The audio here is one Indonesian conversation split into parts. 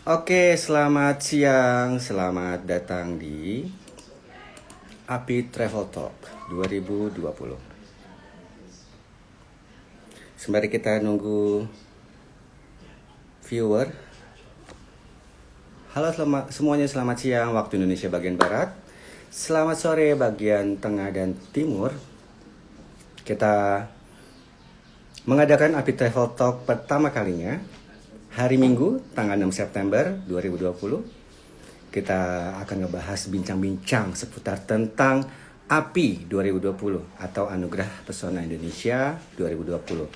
Oke, selamat siang. Selamat datang di Api Travel Talk 2020. Sembari kita nunggu viewer. Halo semuanya, selamat siang waktu Indonesia bagian Barat. Selamat sore bagian Tengah dan Timur. Kita mengadakan Api Travel Talk pertama kalinya hari Minggu tanggal 6 September 2020. Kita akan ngebahas bincang-bincang seputar tentang API 2020 atau Anugerah Pesona Indonesia 2020.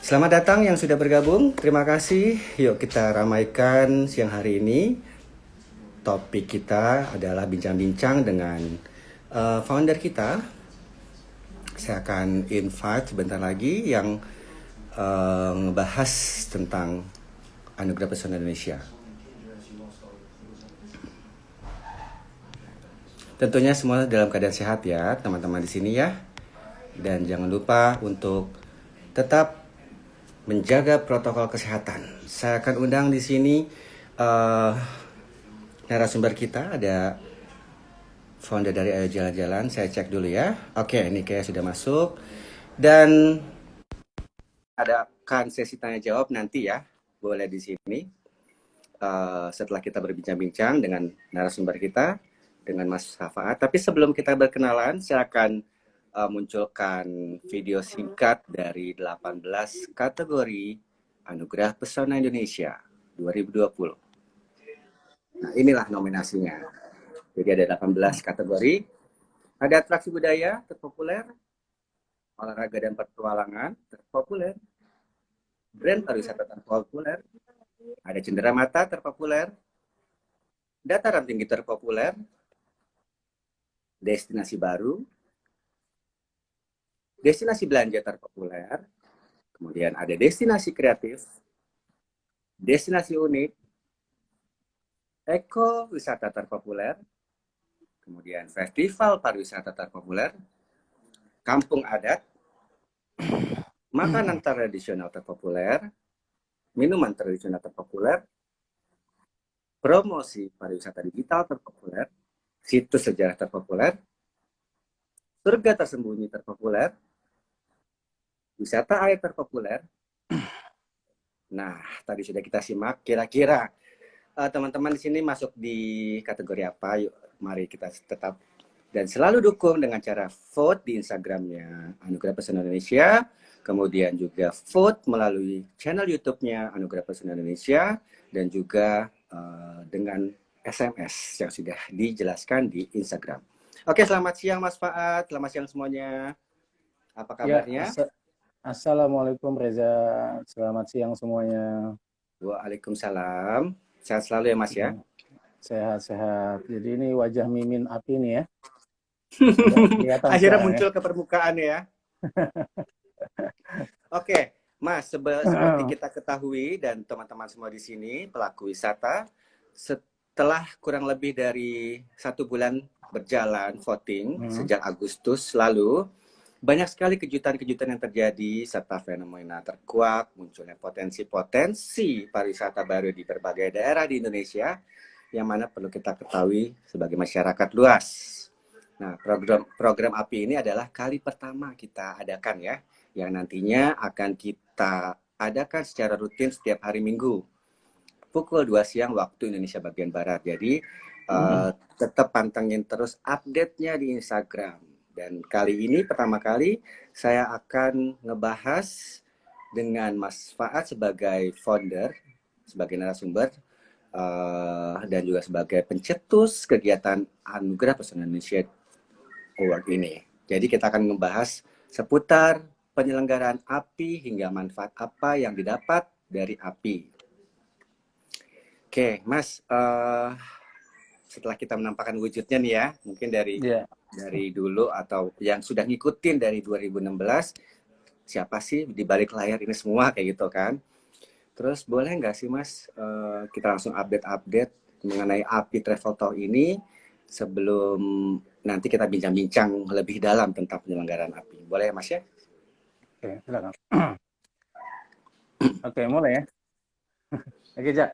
Selamat datang yang sudah bergabung. Terima kasih. Yuk kita ramaikan siang hari ini. Topik kita adalah bincang-bincang dengan founder kita. Saya akan invite sebentar lagi yang ngebahas tentang Anugerah Pesona Indonesia. Tentunya semua dalam keadaan sehat ya, teman-teman di sini ya. Dan jangan lupa untuk tetap menjaga protokol kesehatan. Saya akan undang di sini narasumber kita, ada founder dari Ayo Jalan-Jalan. Saya cek dulu ya. Oke, ini kayak sudah masuk. Dan adakan sesi tanya jawab nanti ya, boleh di sini. Setelah kita berbincang-bincang dengan narasumber kita, dengan Mas Safaat. Tapi sebelum kita berkenalan, saya akan munculkan video singkat dari 18 kategori Anugerah Pesona Indonesia 2020. Nah, inilah nominasinya. Jadi ada 18 kategori. Ada atraksi budaya terpopuler, olahraga dan petualangan terpopuler, brand pariwisata terpopuler, ada cenderamata terpopuler, dataran tinggi terpopuler, destinasi baru, destinasi belanja terpopuler, kemudian ada destinasi kreatif, destinasi unik, eko wisata terpopuler, kemudian festival pariwisata terpopuler, kampung adat, makanan tradisional terpopuler, minuman tradisional terpopuler, promosi pariwisata digital terpopuler, situs sejarah terpopuler, surga tersembunyi terpopuler, wisata air terpopuler. Nah, tadi sudah kita simak. Kira-kira teman-teman di sini masuk di kategori apa? Yuk, mari kita tetap dan selalu dukung dengan cara vote di Instagramnya Anugerah Pesona Indonesia, kemudian juga vote melalui channel YouTube-nya Anugerah Pesona Indonesia, dan juga dengan SMS yang sudah dijelaskan di Instagram. Oke, selamat siang Mas Faat, selamat siang semuanya. Apa Ya, kabarnya? Assalamualaikum Reza. Selamat siang semuanya. Waalaikumsalam. Sehat selalu ya Mas ya. Sehat-sehat. Jadi ini wajah Mimin Api nih ya. Udah kelihatan Akhirnya sekarang ya. muncul ke permukaan ya. Oke, Mas, seperti kita ketahui dan teman-teman semua di sini pelaku wisata, setelah kurang lebih dari 1 bulan berjalan voting sejak Agustus lalu, banyak sekali kejutan-kejutan yang terjadi serta fenomena terkuak, munculnya potensi-potensi pariwisata baru di berbagai daerah di Indonesia yang mana perlu kita ketahui sebagai masyarakat luas. Nah, program API ini adalah kali pertama kita adakan ya, yang nantinya akan kita adakan secara rutin setiap hari Minggu pukul 2 siang waktu Indonesia bagian Barat. Jadi tetap pantengin terus update-nya di Instagram. Dan kali ini pertama kali saya akan ngebahas dengan Mas Faat sebagai founder, sebagai narasumber, dan juga sebagai pencetus kegiatan Anugerah Pesona Indonesia Award ini. Jadi kita akan membahas seputar penyelenggaraan API hingga manfaat apa yang didapat dari API. Oke, Mas, setelah kita menampakkan wujudnya nih ya, mungkin dari dulu atau yang sudah ngikutin dari 2016, siapa sih di balik layar ini semua kayak gitu kan. Terus boleh nggak sih Mas, kita langsung update-update mengenai API Travel Talk ini sebelum nanti kita bincang-bincang lebih dalam tentang penyelenggaraan API. Boleh ya Mas ya? Oke, silakan. Oke, mulai ya. Oke, Jak.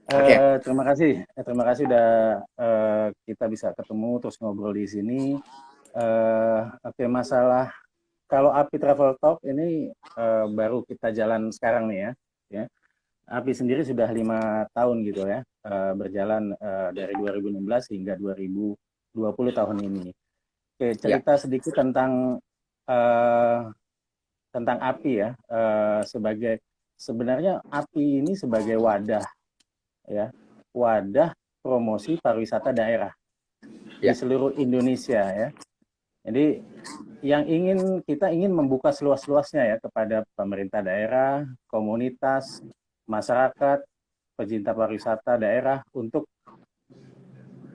Oke. Terima kasih udah kita bisa ketemu terus ngobrol di sini. Oke, masalah kalau API Travel Talk ini baru kita jalan sekarang nih ya. Ya. API sendiri sudah 5 tahun gitu ya, berjalan dari 2016 hingga 2020 tahun ini. Oke, Ya. cerita sedikit eh, tentang API ya, sebagai sebenarnya API ini sebagai wadah ya, wadah promosi pariwisata daerah di Ya. seluruh Indonesia ya. Jadi kita ingin membuka seluas-luasnya ya kepada pemerintah daerah, komunitas, masyarakat, pecinta pariwisata daerah untuk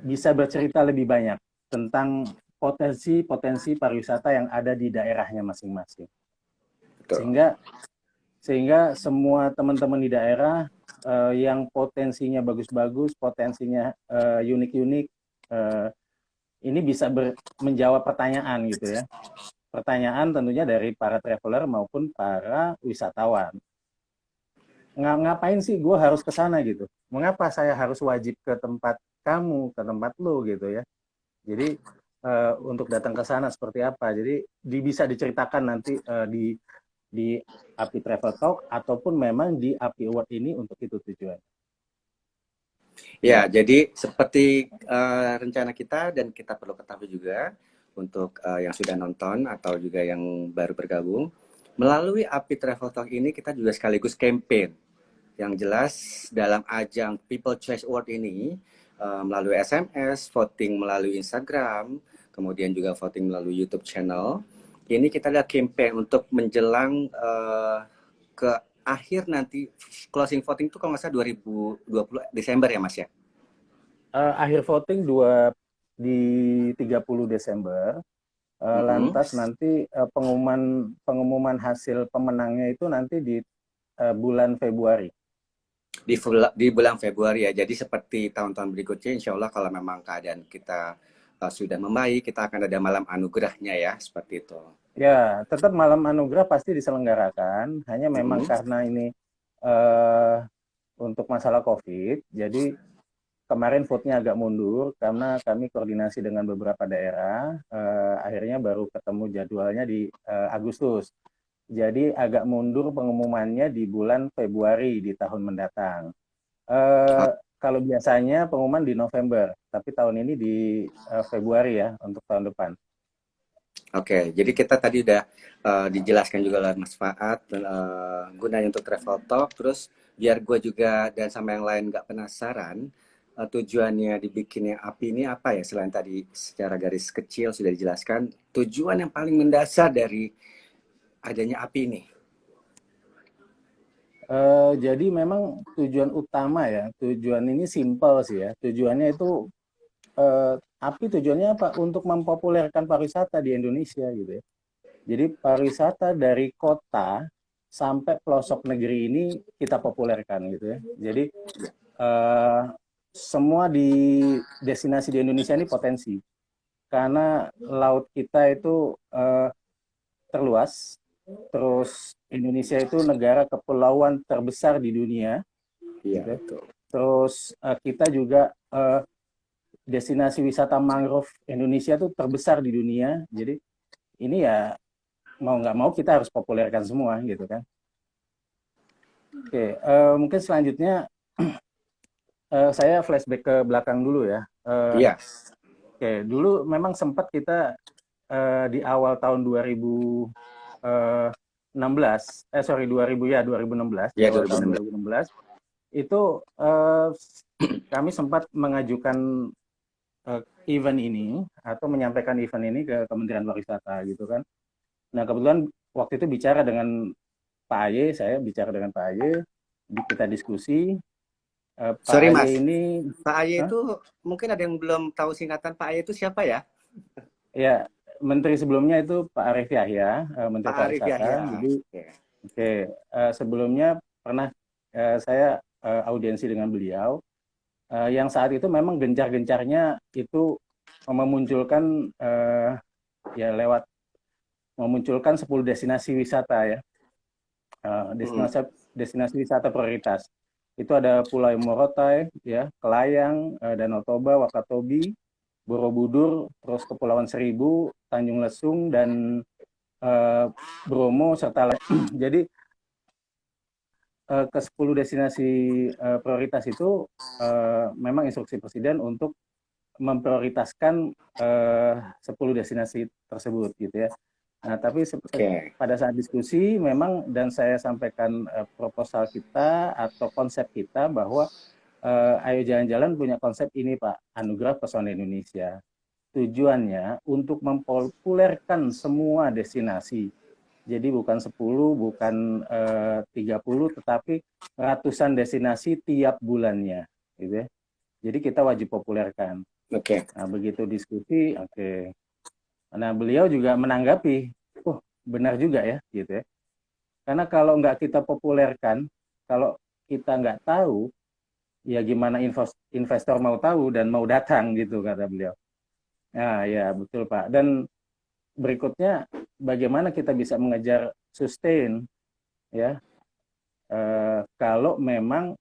bisa bercerita lebih banyak tentang potensi-potensi pariwisata yang ada di daerahnya masing-masing. Betul. Sehingga sehingga semua teman-teman di daerah yang potensinya bagus-bagus, potensinya unik-unik, ini bisa menjawab pertanyaan gitu ya. Pertanyaan tentunya dari para traveler maupun para wisatawan. Ngapain sih gue harus ke sana gitu? Mengapa saya harus wajib ke tempat kamu, ke tempat lo gitu ya? Jadi untuk datang ke sana seperti apa? Jadi bisa diceritakan nanti di API Travel Talk ataupun memang di API Award ini untuk itu tujuan. Ya, jadi seperti rencana kita dan kita perlu ketahui juga untuk yang sudah nonton atau juga yang baru bergabung, melalui API Travel Talk ini kita juga sekaligus campaign. Yang jelas dalam ajang People Choice Award ini melalui SMS, voting melalui Instagram, kemudian juga voting melalui YouTube channel. Ini kita ada campaign untuk menjelang ke akhir nanti closing voting itu kalau nggak salah 2020 Desember ya Mas ya? Akhir voting di 30 Desember. Mm-mm. Lantas nanti pengumuman hasil pemenangnya itu nanti di bulan Februari. Di bulan Februari ya. Jadi seperti tahun-tahun berikutnya, insya Allah kalau memang keadaan kita sudah membaik, kita akan ada malam anugerahnya ya, seperti itu. Ya, tetap malam anugerah pasti diselenggarakan. Hanya memang Mm-mm. karena ini eh, untuk masalah COVID, jadi kemarin vote-nya agak mundur karena kami koordinasi dengan beberapa daerah. Akhirnya baru ketemu jadwalnya di Agustus. Jadi agak mundur pengumumannya di bulan Februari di tahun mendatang. Eh, Kalau biasanya pengumuman di November, tapi tahun ini di Februari ya untuk tahun depan. Oke, jadi kita tadi udah dijelaskan juga oleh Mas Faat gunanya untuk travel talk. Terus biar gue juga dan sama yang lain nggak penasaran tujuannya dibikinnya API ini apa ya? Selain tadi secara garis kecil sudah dijelaskan, tujuan yang paling mendasar dari adanya API ini. Jadi memang tujuan utama ya, tujuan ini simpel sih ya. Tujuannya itu API tujuannya apa? Untuk mempopulerkan pariwisata di Indonesia gitu ya. Jadi pariwisata dari kota sampai pelosok negeri ini kita populerkan gitu ya. Jadi eh, semua di destinasi di Indonesia ini potensi karena laut kita itu terluas. Terus Indonesia itu negara kepulauan terbesar di dunia, Iya, gitu. betul. Terus kita juga destinasi wisata mangrove Indonesia itu terbesar di dunia. Jadi ini ya mau nggak mau kita harus populerkan semua, gitu kan. Oke, mungkin selanjutnya saya flashback ke belakang dulu ya. Iya, Oke, dulu memang sempat kita di awal tahun 2016, sorry 2000 ya 2016, di iya awal tahun 2016. 2016 itu kami sempat mengajukan event ini atau menyampaikan event ini ke Kementerian Pariwisata gitu kan. Nah kebetulan waktu itu bicara dengan Pak Aye, saya bicara dengan Pak Aye, kita diskusi. Pak Sorry Aye Mas, ini, Pak Aye huh? itu mungkin ada yang belum tahu singkatan Pak Aye itu siapa ya? Ya Menteri sebelumnya itu Pak Arief Yahya, Menteri Pak Arief Pariwisata. Yahya. Jadi Oke. oke, sebelumnya pernah saya audiensi dengan beliau. Yang saat itu memang gencar-gencarnya itu memunculkan ya lewat memunculkan 10 destinasi wisata ya, Mm-mm. destinasi destinasi wisata prioritas. Itu ada Pulau Morotai, ya, Kelayang, Danau Toba, Wakatobi, Borobudur, terus Kepulauan Seribu, Tanjung Lesung, dan Bromo, serta lain. Jadi ke 10 destinasi prioritas itu memang instruksi Presiden untuk memprioritaskan 10 destinasi tersebut gitu ya. Nah, tapi pada saat diskusi memang dan saya sampaikan proposal kita atau konsep kita bahwa Ayo Jalan-Jalan punya konsep ini Pak, Anugerah Pesona Indonesia. Tujuannya untuk mempopulerkan semua destinasi. Jadi bukan 10, bukan 30, tetapi ratusan destinasi tiap bulannya. Gitu ya. Jadi kita wajib populerkan. Nah, begitu diskusi, Nah, beliau juga menanggapi, oh benar juga ya, gitu ya. Karena kalau nggak kita populerkan, kalau kita nggak tahu, ya gimana investor mau tahu dan mau datang gitu, kata beliau. Nah, ya betul Pak. Dan berikutnya, bagaimana kita bisa mengejar sustain, ya, kalau memang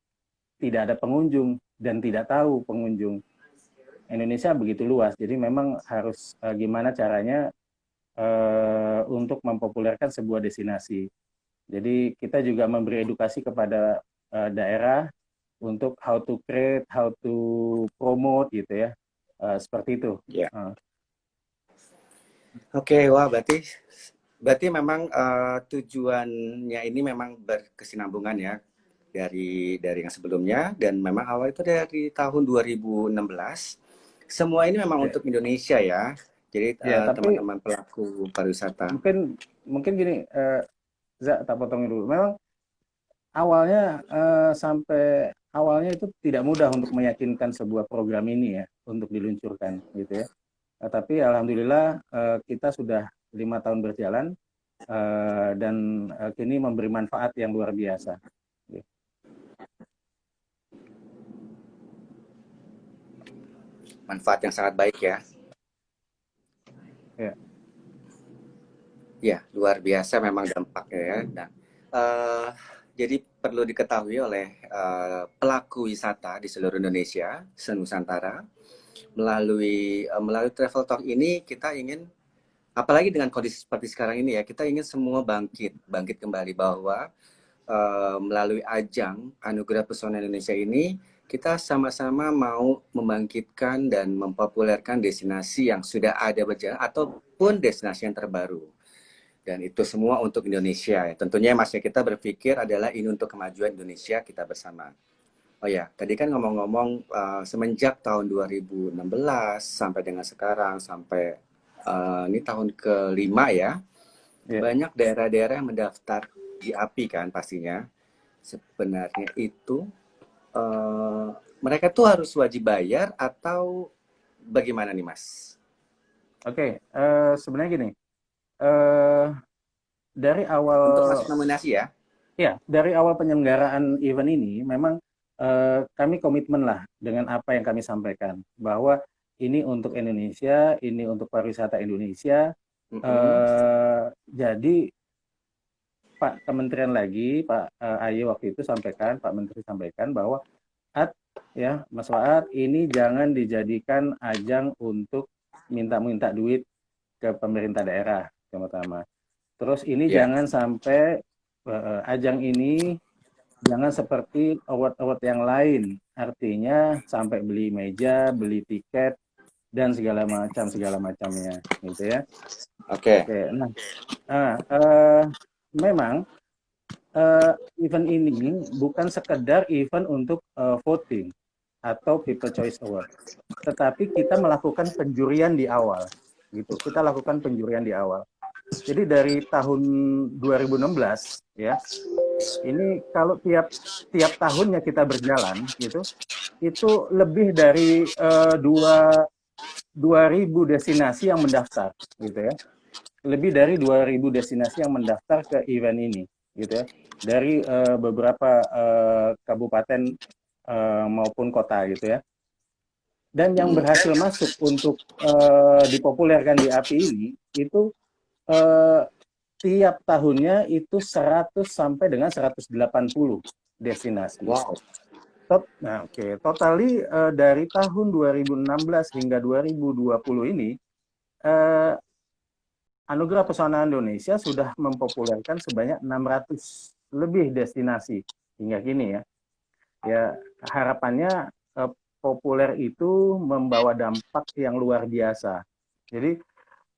tidak ada pengunjung dan tidak tahu pengunjung. Indonesia begitu luas, jadi memang harus gimana caranya untuk mempopulerkan sebuah destinasi. Jadi kita juga memberi edukasi kepada daerah untuk how to create, how to promote gitu ya, seperti itu. Yeah. Oke, wah berarti memang tujuannya ini memang berkesinambungan ya dari yang sebelumnya, dan memang awal itu dari tahun 2016. Semua ini memang untuk Indonesia ya. Jadi teman-teman pelaku pariwisata. Mungkin gini, tak potong dulu. Memang awalnya sampai awalnya itu tidak mudah untuk meyakinkan sebuah program ini ya untuk diluncurkan gitu ya. Tapi alhamdulillah kita sudah 5 tahun berjalan dan kini memberi manfaat yang luar biasa. Manfaat yang sangat baik ya. Ya. Ya, luar biasa memang dampaknya ya. Nah, jadi perlu diketahui oleh pelaku wisata di seluruh Indonesia, se-Nusantara, melalui Travel Talk ini kita ingin, apalagi dengan kondisi seperti sekarang ini ya, kita ingin semua bangkit kembali bahwa melalui ajang Anugerah Pesona Indonesia ini, kita sama-sama mau membangkitkan dan mempopulerkan destinasi yang sudah ada berjalan ataupun destinasi yang terbaru. Dan itu semua untuk Indonesia ya. Tentunya masih kita berpikir adalah ini untuk kemajuan Indonesia kita bersama. Oh ya, tadi kan ngomong-ngomong semenjak tahun 2016 sampai dengan sekarang, sampai ini tahun ke-5 ya, banyak daerah-daerah yang mendaftar di API kan pastinya. Sebenarnya itu mereka tuh harus wajib bayar atau bagaimana nih Mas? Oke, sebenarnya gini, dari awal untuk masuk nominasi ya? Ya, dari awal penyelenggaraan event ini memang kami komitmen lah dengan apa yang kami sampaikan bahwa ini untuk Indonesia, ini untuk pariwisata Indonesia. Jadi Pak Kementerian lagi, Pak Aye waktu itu sampaikan, Pak Menteri sampaikan bahwa Mas Waat, ini jangan dijadikan ajang untuk minta-minta duit ke pemerintah daerah pertama. Terus ini jangan sampai ajang ini jangan seperti award-award yang lain, artinya sampai beli meja, beli tiket dan segala macamnya, gitu ya. Oke. Nah, memang event ini bukan sekedar event untuk voting atau People Choice Award, tetapi kita melakukan penjurian di awal, gitu. Kita lakukan penjurian di awal. Jadi dari tahun 2016 ya, ini kalau tiap tahunnya kita berjalan gitu, itu lebih dari 2.000 destinasi yang mendaftar gitu ya. Lebih dari 2.000 destinasi yang mendaftar ke event ini gitu ya. Dari beberapa kabupaten maupun kota gitu ya. Dan yang berhasil masuk untuk dipopulerkan di API ini itu tiap tahunnya itu 100 sampai dengan 180 destinasi. Wow. Nah, oke. Totali dari tahun 2016 hingga 2020 ini, eh, Anugerah Pesona Indonesia sudah mempopulerkan sebanyak 600 lebih destinasi hingga kini ya. Ya, harapannya populer itu membawa dampak yang luar biasa. Jadi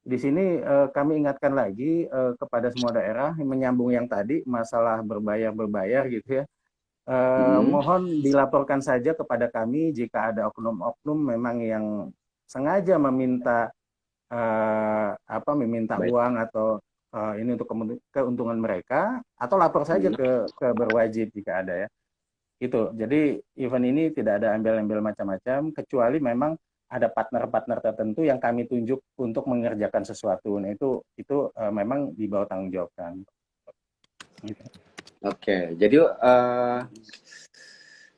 di sini kami ingatkan lagi kepada semua daerah menyambung yang tadi masalah berbayar gitu ya. Mm-mm. Mohon dilaporkan saja kepada kami jika ada oknum-oknum memang yang sengaja meminta meminta Baik. uang atau ini untuk keuntungan mereka, atau lapor saja Mm. ke berwajib jika ada ya. Itu. Jadi event ini tidak ada embel-embel macam-macam kecuali memang ada partner-partner tertentu yang kami tunjuk untuk mengerjakan sesuatu. Nah, itu memang di bawah tanggung jawab kami. Gitu. Oke, jadi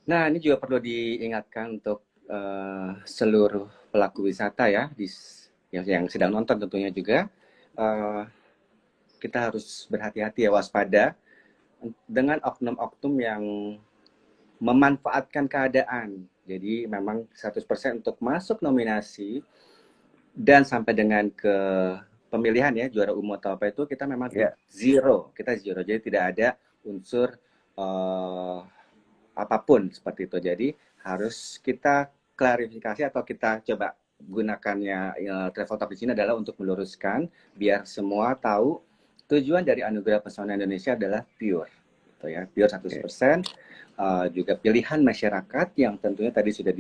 nah ini juga perlu diingatkan untuk seluruh pelaku wisata ya, yang sedang nonton tentunya juga, eh, kita harus berhati-hati ya, waspada dengan oknum-oknum yang memanfaatkan keadaan. Jadi memang 100% untuk masuk nominasi dan sampai dengan ke pemilihan ya, juara umum atau apa itu, kita memang Ya, zero. Kita zero. Jadi tidak ada unsur eh, apapun seperti itu. Jadi harus kita klarifikasi atau kita coba gunakannya Travel Talk di sini adalah untuk meluruskan biar semua tahu tujuan dari Anugerah Pesona Indonesia adalah pure, gitu ya, pure 100%. Juga pilihan masyarakat yang tentunya tadi sudah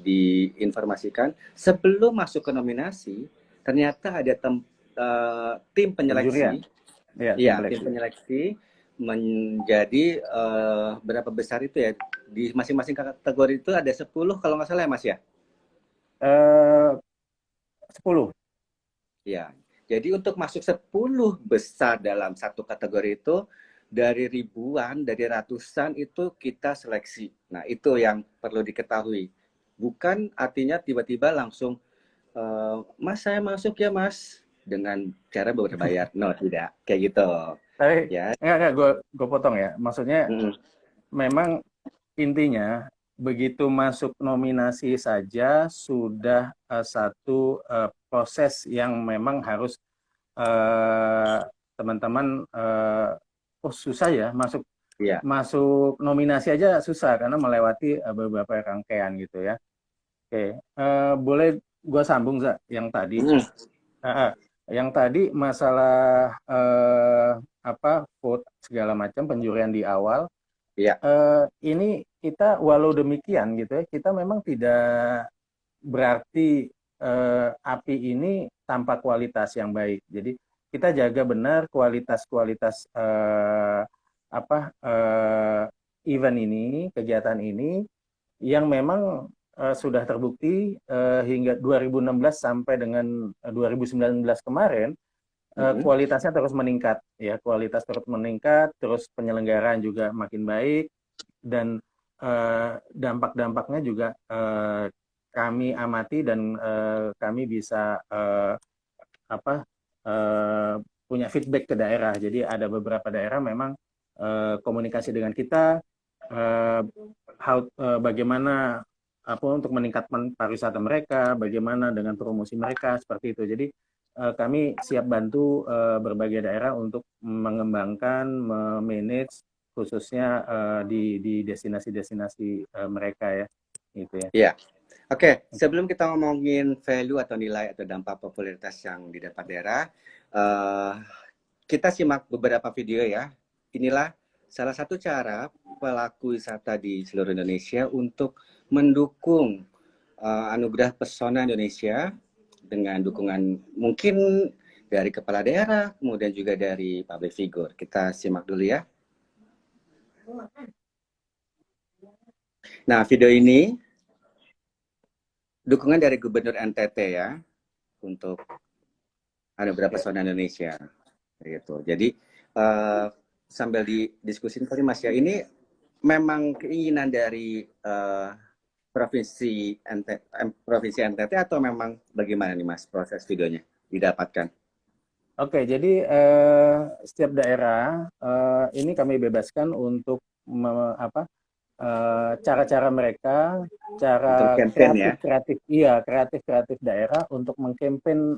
diinformasikan sebelum masuk ke nominasi. Ternyata ada tim penjurian. penyeleksi. Ya, tim Iya, tim seleksi. penyeleksi menjadi berapa besar itu ya, di masing-masing kategori itu ada 10 kalau nggak salah ya Mas ya. Eh, 10. Ya, jadi untuk masuk 10 besar dalam satu kategori itu dari ribuan, dari ratusan itu kita seleksi. Nah, itu yang perlu diketahui. Bukan artinya tiba-tiba langsung Mas saya masuk ya Mas dengan cara berbayar. No, tidak. Kayak gitu. Tapi Ya. enggak, gue potong ya. Maksudnya Mm-mm. memang intinya begitu masuk nominasi saja sudah satu proses yang memang harus eh, teman-teman oh susah ya masuk Iya. masuk nominasi aja susah karena melewati beberapa rangkaian gitu ya. Oke, boleh gua sambung Za, yang tadi. Mm-mm. Eh, eh, yang tadi masalah apa vote segala macam penjurian di awal. Iya. Ini kita walau demikian gitu ya, kita memang tidak berarti api ini tanpa kualitas yang baik. Jadi kita jaga benar kualitas-kualitas event ini, kegiatan ini yang memang sudah terbukti hingga 2016 sampai dengan 2019 kemarin Mm-mm. kualitasnya terus meningkat ya, kualitas terus meningkat, terus penyelenggaraan juga makin baik dan dampak-dampaknya juga kami amati dan kami bisa apa punya feedback ke daerah. Jadi ada beberapa daerah memang komunikasi dengan kita bagaimana apa untuk meningkatkan pariwisata mereka, bagaimana dengan promosi mereka seperti itu. Jadi kami siap bantu berbagai daerah untuk mengembangkan, memanage khususnya di destinasi-destinasi mereka ya, gitu ya. Iya. Oke, sebelum kita ngomongin value atau nilai atau dampak popularitas yang didapat daerah, eh, kita simak beberapa video ya. Inilah salah satu cara pelaku wisata di seluruh Indonesia untuk mendukung Anugerah Pesona Indonesia dengan dukungan mungkin dari kepala daerah, kemudian juga dari public figure. Kita simak dulu ya. Nah, video ini dukungan dari Gubernur NTT ya untuk Anugerah Ya. Pesona Indonesia. Gitu. Jadi sambil didiskusin tadi Mas ya, ini memang keinginan dari provinsi NTT atau memang bagaimana nih Mas proses videonya didapatkan? Oke, jadi setiap daerah ini kami bebaskan untuk cara-cara mereka, Untuk cara campaign ya. kreatif daerah untuk mengkampen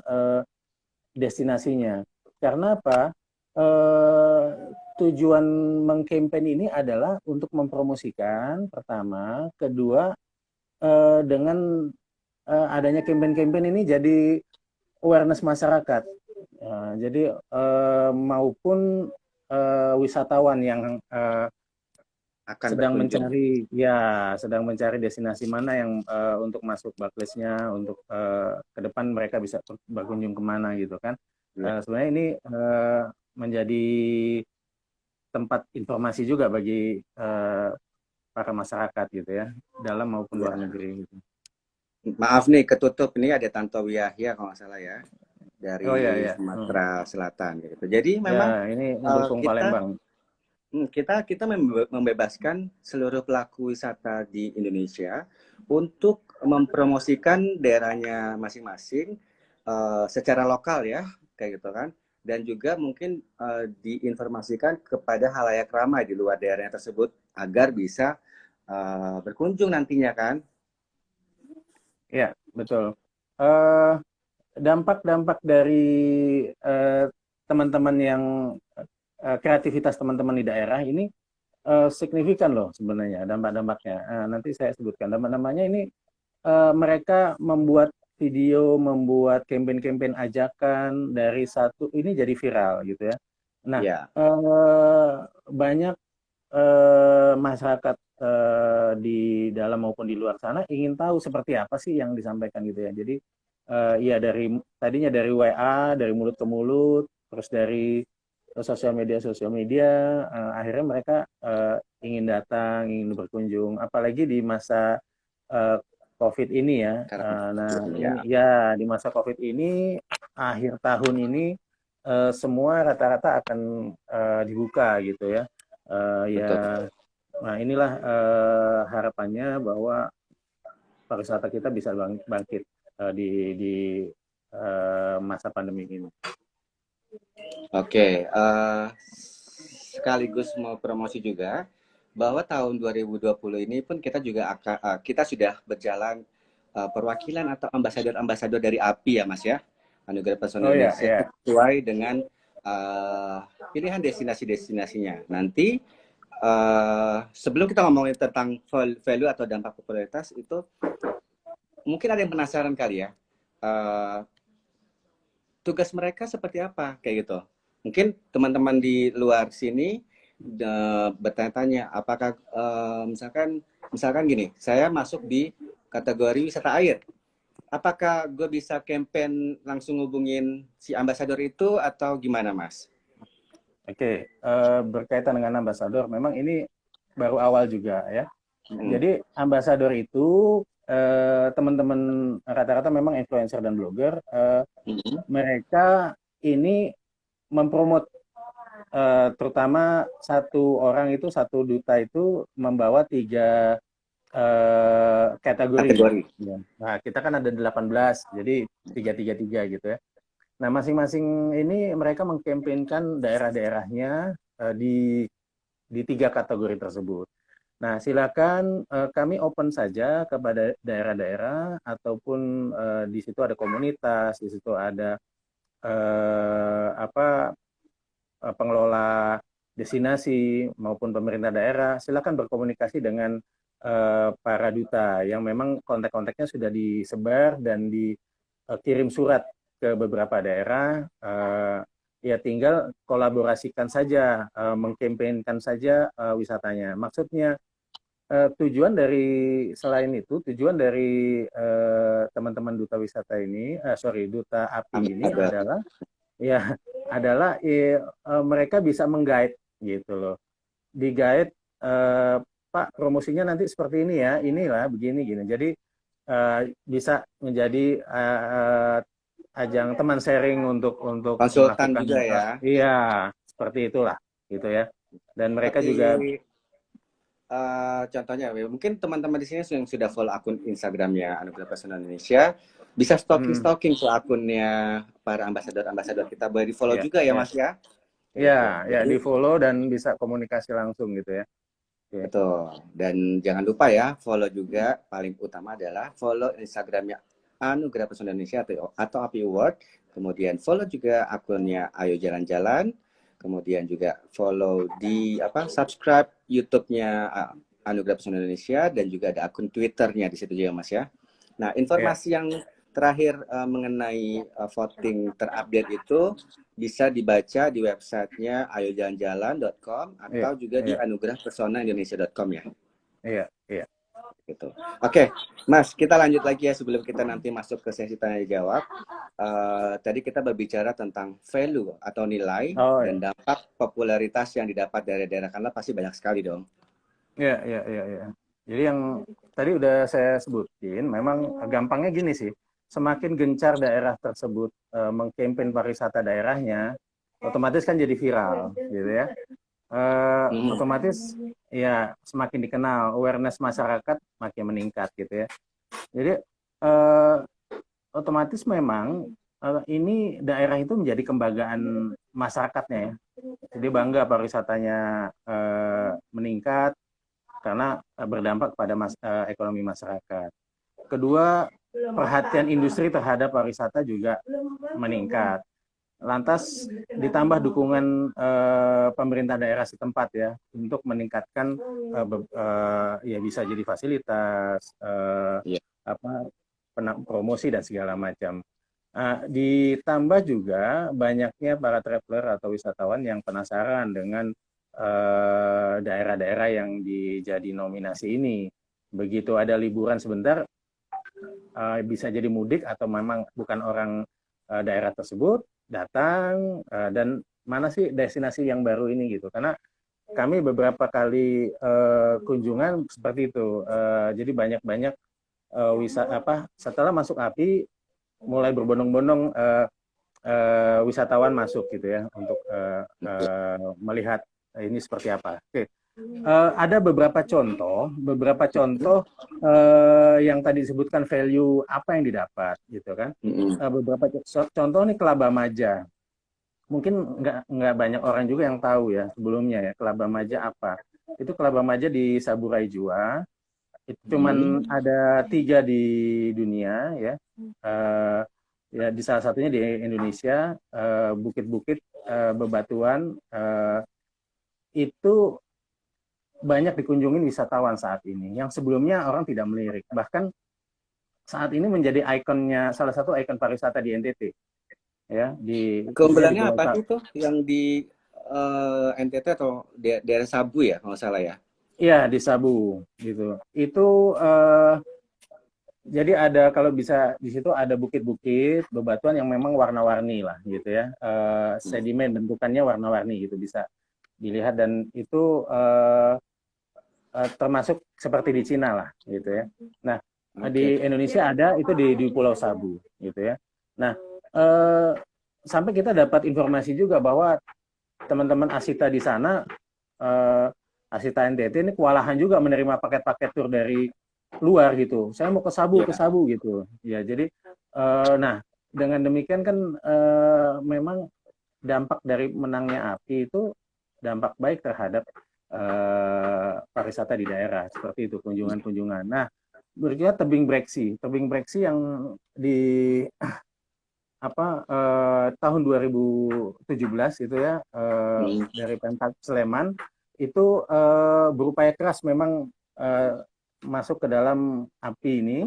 destinasinya. Karena apa? Eh, Tujuan mengkampen ini adalah untuk mempromosikan pertama, kedua dengan adanya campaign-campaign ini jadi awareness masyarakat. Jadi maupun wisatawan yang Akan berkunjung. sedang mencari destinasi mana yang untuk masuk backlistnya, untuk ke depan mereka bisa berkunjung kemana gitu kan. Ya. Sebenarnya ini menjadi tempat informasi juga bagi para masyarakat gitu ya, dalam maupun luar Ya. negeri gitu. Maaf nih, ketutup ini ada Tanto Yahya kalau nggak salah ya, Oh ya dari ya. Sumatera Selatan gitu. Jadi Ya, memang ini ngedukung kita Palembang. kita membebaskan seluruh pelaku wisata di Indonesia untuk mempromosikan daerahnya masing-masing secara lokal ya, kayak gitu kan. Dan juga mungkin diinformasikan kepada halayak ramai di luar daerahnya tersebut agar bisa berkunjung nantinya kan. Ya, betul. Eh, Dampak-dampak dari eh, teman-teman yang kreativitas teman-teman di daerah ini signifikan loh sebenarnya dampak-dampaknya. Nanti saya sebutkan dampak-dampaknya ini, mereka membuat video, membuat campaign-campaign ajakan dari satu ini jadi viral gitu ya. Nah, Ya, banyak masyarakat di dalam maupun di luar sana ingin tahu seperti apa sih yang disampaikan gitu ya. Jadi ya tadinya dari WA, dari mulut ke mulut, terus dari sosial media, akhirnya mereka ingin datang, ingin berkunjung, apalagi di masa eh, COVID ini ya. karena Nah, ya ini ya di masa COVID ini, akhir tahun ini semua rata-rata akan dibuka gitu ya. betul. Ya, nah inilah harapannya bahwa pariwisata kita bisa bangkit di masa pandemi ini. Oke, sekaligus mau promosi juga bahwa tahun 2020 ini pun kita juga kita sudah berjalan perwakilan atau ambasador-ambasador dari API ya Mas ya, Anugerah Pesona Oh ya, Indonesia ya. sesuai dengan pilihan destinasi-destinasinya. Nanti sebelum kita ngomongin tentang value atau dampak popularitas itu, mungkin ada yang penasaran kali ya. Uh, Tugas mereka seperti apa kayak gitu. Mungkin teman-teman di luar sini bertanya-tanya apakah misalkan gini, saya masuk di kategori wisata air. Apakah gue bisa campaign langsung hubungin si ambasador itu atau gimana, Mas? Oke, berkaitan dengan ambasador, memang ini baru awal juga ya. Jadi ambasador itu teman-teman rata-rata memang influencer dan blogger, mereka ini mempromot, terutama satu orang itu, satu duta itu membawa 3 kategori. Kategori. Ya. Nah, kita kan ada 18, jadi 3-3-3 gitu ya. Nah, masing-masing ini mereka mengkampanyekan daerah-daerahnya di 3 kategori tersebut. Nah, silakan kami open saja kepada daerah-daerah ataupun di situ ada komunitas, di situ ada apa pengelola destinasi maupun pemerintah daerah. Silakan berkomunikasi dengan para duta yang memang kontak-kontaknya sudah disebar dan dikirim surat ke beberapa daerah. Ya tinggal kolaborasikan saja, mengkampanyekan saja wisatanya. Maksudnya tujuan dari teman-teman duta wisata ini, duta API ini Ambasador. ya adalah mereka bisa menggait gitu loh. Di-guide, Pak, promosinya nanti seperti ini ya, inilah begini gini. Jadi bisa menjadi ajang teman sharing untuk Konsultan melakukan, juga ya. iya, seperti itulah gitu ya. Dan mereka Seperti juga contohnya, mungkin teman-teman di sini yang sudah follow akun Instagramnya Anugerah Pesona Indonesia, bisa stalking ke akunnya para ambasador-ambasador kita. Boleh di follow ya juga ya ya Mas ya. Gitu. ya ya Jadi di follow dan bisa komunikasi langsung gitu ya. Oke. Betul. Dan jangan lupa ya, follow juga, paling utama adalah follow Instagramnya Anugerah Pesona Indonesia atau API Award. Kemudian follow juga akunnya Ayo Jalan-Jalan. Kemudian juga follow subscribe YouTube-nya Anugerah Pesona Indonesia, dan juga ada akun Twitter-nya di situ juga, Mas ya. Nah, Ya, informasi yang terakhir mengenai voting terupdate itu bisa dibaca di websitenya ayojalanjalan.com iya, atau juga di iya, anugerahpersona-indonesia.com ya. iya, iya. Gitu. Oke, Mas, kita lanjut lagi ya sebelum kita nanti masuk ke sesi tanya jawab. Tadi kita berbicara tentang value atau nilai Oh dan ya, dampak popularitas yang didapat dari daerah, karena pasti banyak sekali dong. iya, iya, iya, iya. Jadi yang tadi udah saya sebutin, memang gampangnya gini sih. Semakin gencar daerah tersebut mengkampanye pariwisata daerahnya, otomatis kan jadi viral, gitu ya. Hmm. Otomatis ya semakin dikenal, awareness masyarakat makin meningkat gitu ya. Jadi eh, otomatis memang ini daerah itu menjadi kebanggaan masyarakatnya ya. Jadi bangga pariwisatanya meningkat karena berdampak pada ekonomi masyarakat. Kedua, perhatian industri terhadap pariwisata juga meningkat. Lantas ditambah dukungan pemerintah daerah setempat ya untuk meningkatkan ya bisa jadi fasilitas Iya. apa promosi dan segala macam. Ditambah juga banyaknya para traveler atau wisatawan yang penasaran dengan daerah-daerah yang dijadi nominasi ini. Begitu ada liburan sebentar, bisa jadi mudik atau memang bukan orang daerah tersebut datang dan mana sih destinasi yang baru ini gitu. Karena kami beberapa kali kunjungan seperti itu. Jadi banyak-banyak setelah masuk API mulai berbondong-bondong wisatawan masuk gitu ya untuk melihat ini seperti apa. Oke. Ada beberapa contoh yang tadi disebutkan value apa yang didapat gitu kan. Mm-mm. Beberapa contoh nih Kelaba Maja. Mungkin nggak banyak orang juga yang tahu ya sebelumnya ya Kelaba Maja apa. Itu Kelaba Maja di Saburai Jua. Itu cuman Mm-mm. ada 3 di dunia ya. Eh, ya di salah satunya di Indonesia, bukit-bukit bebatuan itu banyak dikunjungi wisatawan saat ini, yang sebelumnya orang tidak melirik. Bahkan saat ini menjadi ikonnya, salah satu ikon pariwisata di NTT, ya, khususnya di Keunggulannya Pulau apa Sabu. sih tuh yang di NTT atau daerah Sabu ya kalau nggak salah ya? Iya, di Sabu, gitu. Itu jadi ada kalau bisa di situ ada bukit-bukit bebatuan yang memang warna-warni lah, gitu ya. Sedimen bentukannya warna-warni gitu bisa dilihat dan itu termasuk seperti di Cina lah, gitu ya. Nah, Oke. di Indonesia ada itu di Pulau Sabu gitu ya. Nah, eh, sampai kita dapat informasi juga bahwa teman-teman Asita di sana, eh, Asita NTT ini kewalahan juga menerima paket-paket tur dari luar gitu. Saya mau ke Ya. Sabu gitu. Ya, jadi nah dengan demikian kan memang dampak dari menangnya API itu dampak baik terhadap pariwisata di daerah seperti itu kunjungan-kunjungan. Nah, berikutnya tebing breksi yang di tahun 2017 itu ya Hmm. dari Pemkab Sleman itu berupaya keras memang masuk ke dalam API ini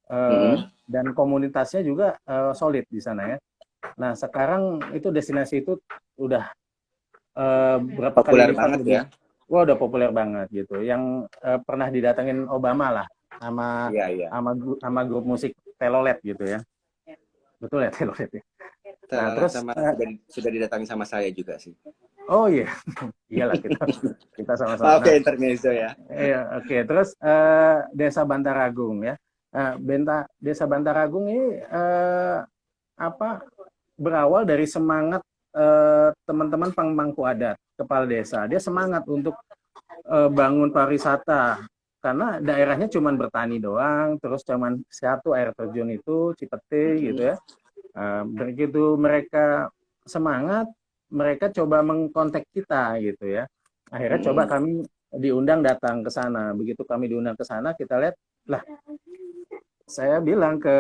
Mm-mm. dan komunitasnya juga solid di sana ya. Nah sekarang itu destinasi itu udah berapa kali Populer lipat banget lebih, ya. wah udah populer banget gitu. Yang pernah didatengin Obama lah sama Iya, iya. sama grup musik Telolet gitu ya. Betul ya Telolet ya. Nah Telolet terus sama sudah didatangi sama saya juga sih. oh iya, iyalah kita kita sama-sama. Oke, Nah, intermezzo ya. oke. Terus Desa Bantaragung ya. Desa Bantaragung ini apa berawal dari semangat teman-teman pemangku adat, kepala desa. Dia semangat untuk bangun pariwisata karena daerahnya cuma bertani doang, terus cuman satu air terjun itu Cipete gitu Mm-mm. ya. Begitu mereka semangat, mereka coba mengkontak kita gitu ya. Akhirnya coba Mm-mm. kami diundang datang ke sana. Begitu kami diundang ke sana, kita lihat, lah, saya bilang ke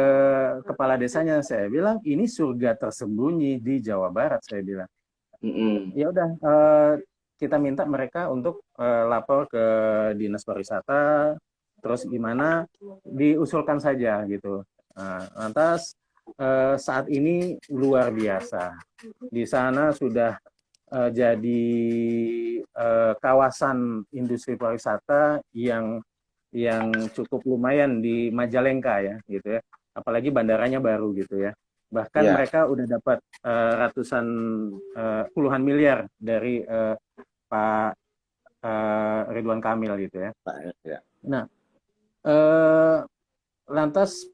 kepala desanya, saya bilang ini surga tersembunyi di Jawa Barat, saya bilang. Ya udah, kita minta mereka untuk lapor ke dinas pariwisata, terus gimana diusulkan saja gitu. Lantas saat ini luar biasa. Di sana sudah jadi kawasan industri pariwisata yang cukup lumayan di Majalengka ya gitu ya. Apalagi bandaranya baru gitu ya. Bahkan Ya, mereka udah dapat ratusan puluhan miliar dari Pak Ridwan Kamil gitu ya. Pak. Ya. Nah, eh, lantas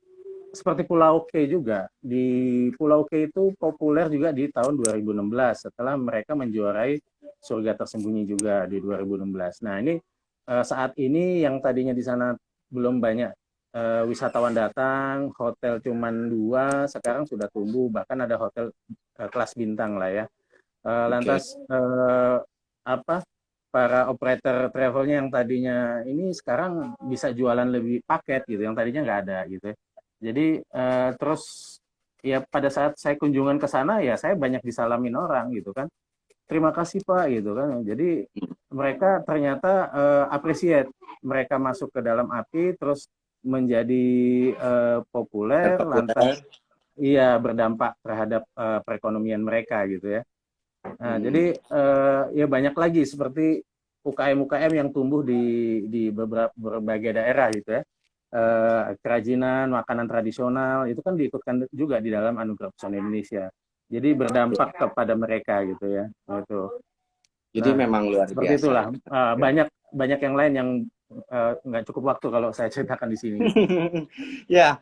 seperti Pulau K juga. Di Pulau K itu populer juga di tahun 2016 setelah mereka menjuarai Surga Tersembunyi juga di 2016. Nah, ini saat ini yang tadinya di sana belum banyak wisatawan datang, hotel cuman 2, sekarang sudah tumbuh, bahkan ada hotel kelas bintang lah ya. Oke. Lantas apa para operator travelnya yang tadinya ini sekarang bisa jualan lebih paket gitu, yang tadinya nggak ada gitu ya. Jadi terus ya pada saat saya kunjungan ke sana ya saya banyak disalamin orang gitu kan. Terima kasih Pak gitu kan. Jadi mereka ternyata appreciate, mereka masuk ke dalam api terus menjadi populer, Terpopuler. lantas iya berdampak terhadap perekonomian mereka gitu ya. Nah, jadi ya banyak lagi seperti UKM-UKM yang tumbuh di beberapa berbagai daerah gitu ya. Kerajinan makanan tradisional itu kan diikutkan juga di dalam Anugerah Pesona Indonesia. Jadi berdampak kepada mereka gitu ya. Gitu. Jadi Nah, memang luar seperti biasa itulah. ya. Banyak banyak yang lain yang nggak cukup waktu kalau saya ceritakan di sini. Ya,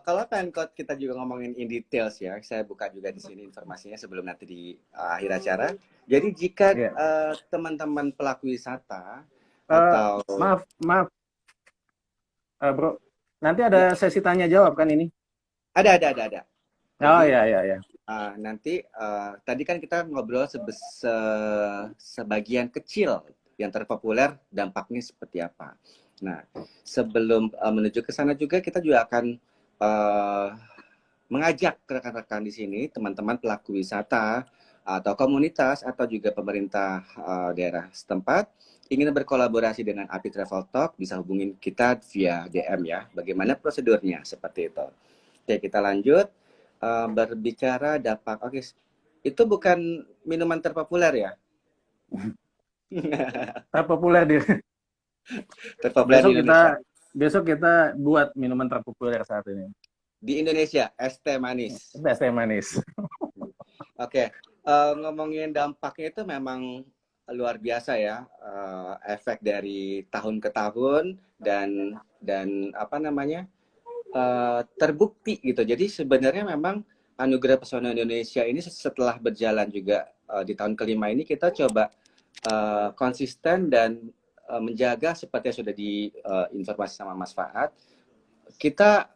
kalau Pencode kita juga ngomongin in details ya, saya buka juga di sini informasinya sebelum nanti di akhir acara. Jadi jika Ya. teman-teman pelaku wisata Eh, atau maaf, maaf, Bro. Nanti ya ada sesi tanya jawab kan ini? ada. Oh Jadi ya ya ya. nanti tadi kan kita ngobrol sebagian kecil yang terpopuler dampaknya seperti apa. Nah, sebelum menuju ke sana juga kita juga akan uh, mengajak rekan-rekan di sini, teman-teman pelaku wisata atau komunitas atau juga pemerintah daerah setempat ingin berkolaborasi dengan API Travel Talk, bisa hubungin kita via DM ya. Bagaimana prosedurnya seperti itu. Oke, kita lanjut berbicara dampak. Oke, itu bukan minuman terpopuler ya? Terpopuler di Terpopuler di besok kita Indonesia. besok kita buat minuman terpopuler saat ini. Di Indonesia, es teh manis. Es teh manis. Oke, ngomongin dampaknya itu memang luar biasa ya, efek dari tahun ke tahun dan apa namanya terbukti gitu. Jadi sebenarnya memang Anugerah Pesona Indonesia ini setelah berjalan juga di tahun kelima ini kita coba konsisten dan menjaga seperti yang sudah diinformasi sama Mas Faat. Kita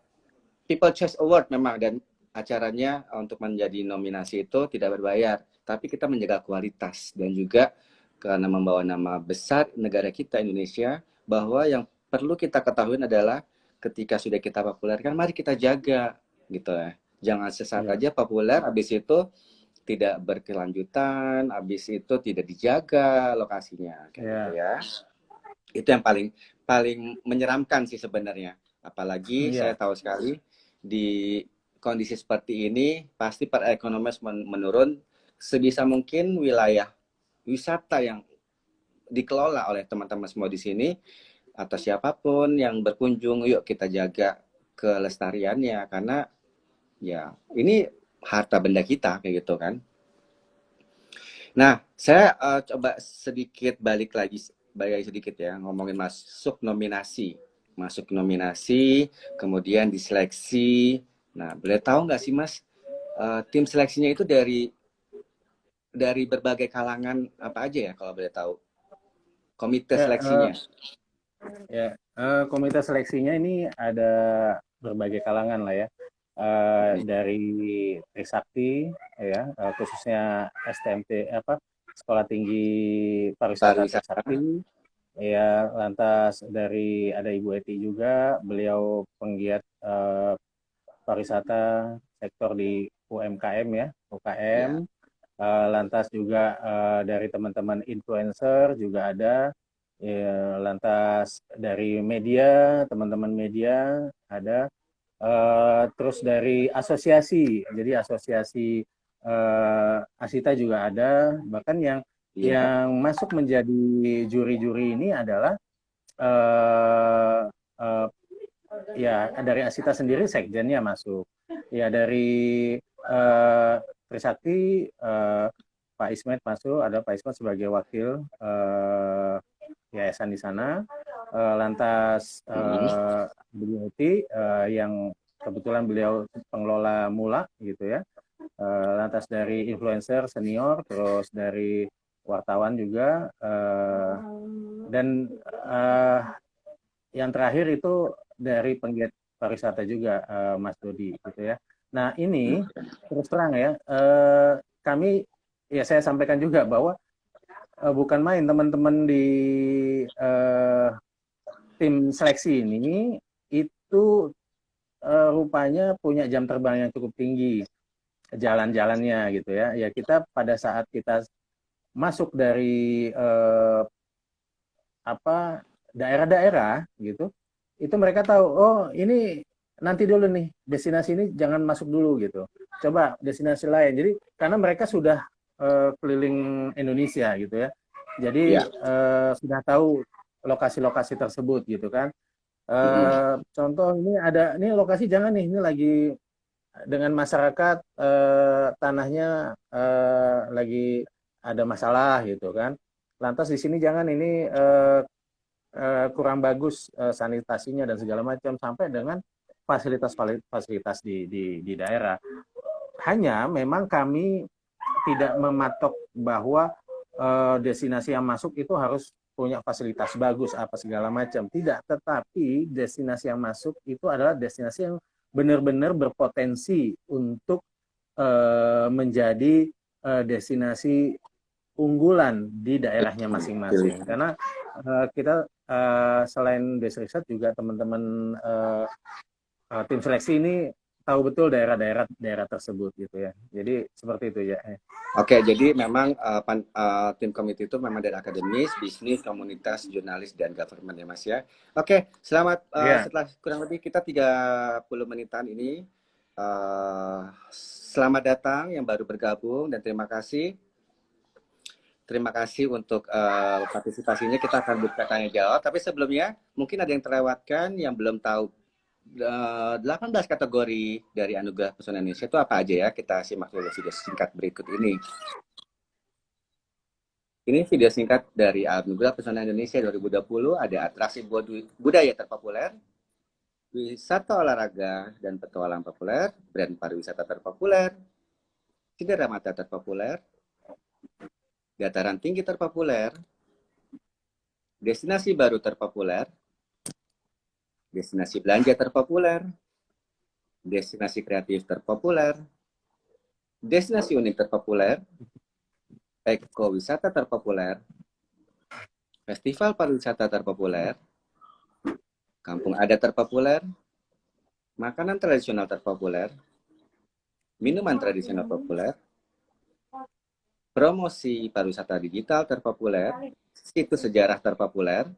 People Choice Award memang dan acaranya untuk menjadi nominasi itu tidak berbayar, tapi kita menjaga kualitas dan juga karena membawa nama besar negara kita Indonesia, bahwa yang perlu kita ketahui adalah ketika sudah kita populerkan, mari kita jaga gitu ya. Jangan sesaat Ya. aja populer, habis itu tidak berkelanjutan, habis itu tidak dijaga lokasinya kayak gitu Ya. ya. Itu yang paling paling menyeramkan sih sebenarnya. Apalagi saya Iya. tahu sekali di kondisi seperti ini pasti perekonomian menurun. Sebisa mungkin wilayah wisata yang dikelola oleh teman-teman semua di sini atau siapapun yang berkunjung, yuk kita jaga kelestariannya karena ya ini harta benda kita kayak gitu kan. Nah, saya coba sedikit balik sedikit ya, ngomongin masuk nominasi, kemudian diseleksi. Nah, boleh tahu nggak sih Mas, tim seleksinya itu dari berbagai kalangan apa aja ya kalau boleh tahu? Komite Ya, seleksinya. ya. Komite seleksinya ini ada berbagai kalangan lah ya. Dari Trisakti ya, khususnya STMT apa Sekolah Tinggi Pariwisata Pariwisata. Trisakti. Ya, lantas dari ada Ibu Eti juga, beliau penggiat pariwisata sektor di UMKM ya, UKM. Ya. Lantas juga dari teman-teman influencer juga ada. Ya, lantas dari media, teman-teman media ada. Terus dari asosiasi, jadi asosiasi Asita juga ada. Bahkan Iya. yang masuk menjadi juri-juri ini adalah eh, eh, ya dari Asita sendiri sekjennya masuk. Ya dari eh, Trisakti Pak Ismet masuk, ada Pak Ismet sebagai wakil yayasan di sana. Lantas beliau yang kebetulan beliau pengelola Mula gitu ya. Lantas dari influencer senior, terus dari wartawan juga, dan yang terakhir itu dari penggiat pariwisata juga, Mas Dodi gitu ya. Nah ini terus terang ya, kami ya saya sampaikan juga bahwa bukan main teman-teman di eh, tim seleksi ini itu rupanya punya jam terbang yang cukup tinggi jalan-jalannya gitu ya. Ya kita pada saat kita masuk dari apa daerah-daerah gitu, itu mereka tahu oh ini nanti dulu nih destinasi ini jangan masuk dulu gitu. Coba destinasi lain. Jadi karena mereka sudah keliling Indonesia gitu ya. Jadi Ya. sudah tahu lokasi-lokasi tersebut gitu kan. Mm-mm. Contoh ini lokasi jangan nih ini lagi dengan masyarakat tanahnya lagi ada masalah gitu kan. Lantas di sini jangan ini kurang bagus sanitasinya dan segala macam sampai dengan fasilitas-fasilitas di daerah. Hanya memang kami tidak mematok bahwa destinasi yang masuk itu harus punya fasilitas bagus apa segala macam. Tidak, tetapi destinasi yang masuk itu adalah destinasi yang benar-benar berpotensi untuk menjadi destinasi unggulan di daerahnya masing-masing. Pilihan. Karena kita selain Desa Riset juga teman-teman tim seleksi ini tahu betul daerah tersebut gitu ya. Jadi seperti itu ya. Oke, jadi memang tim komite itu memang dari akademis, bisnis, komunitas, jurnalis, dan government ya Mas ya. Oke, selamat Iya. setelah kurang lebih kita 30 menitan ini. Selamat datang yang baru bergabung dan terima kasih. Terima kasih untuk partisipasinya. Kita akan buka tanya jawab. Tapi sebelumnya, mungkin ada yang terlewatkan yang belum tahu 18 kategori dari Anugerah Pesona Indonesia itu apa aja ya? Kita simak dulu video singkat berikut ini. Ini video singkat dari Anugerah Pesona Indonesia 2020. Ada atraksi budaya terpopuler, wisata olahraga dan petualang populer, brand pariwisata terpopuler, cindera mata terpopuler, dataran tinggi terpopuler, destinasi baru terpopuler, destinasi belanja terpopuler, destinasi kreatif terpopuler, destinasi unik terpopuler, ekowisata terpopuler, festival pariwisata terpopuler, kampung adat terpopuler, makanan tradisional terpopuler, minuman tradisional populer, promosi pariwisata digital terpopuler, situs sejarah terpopuler,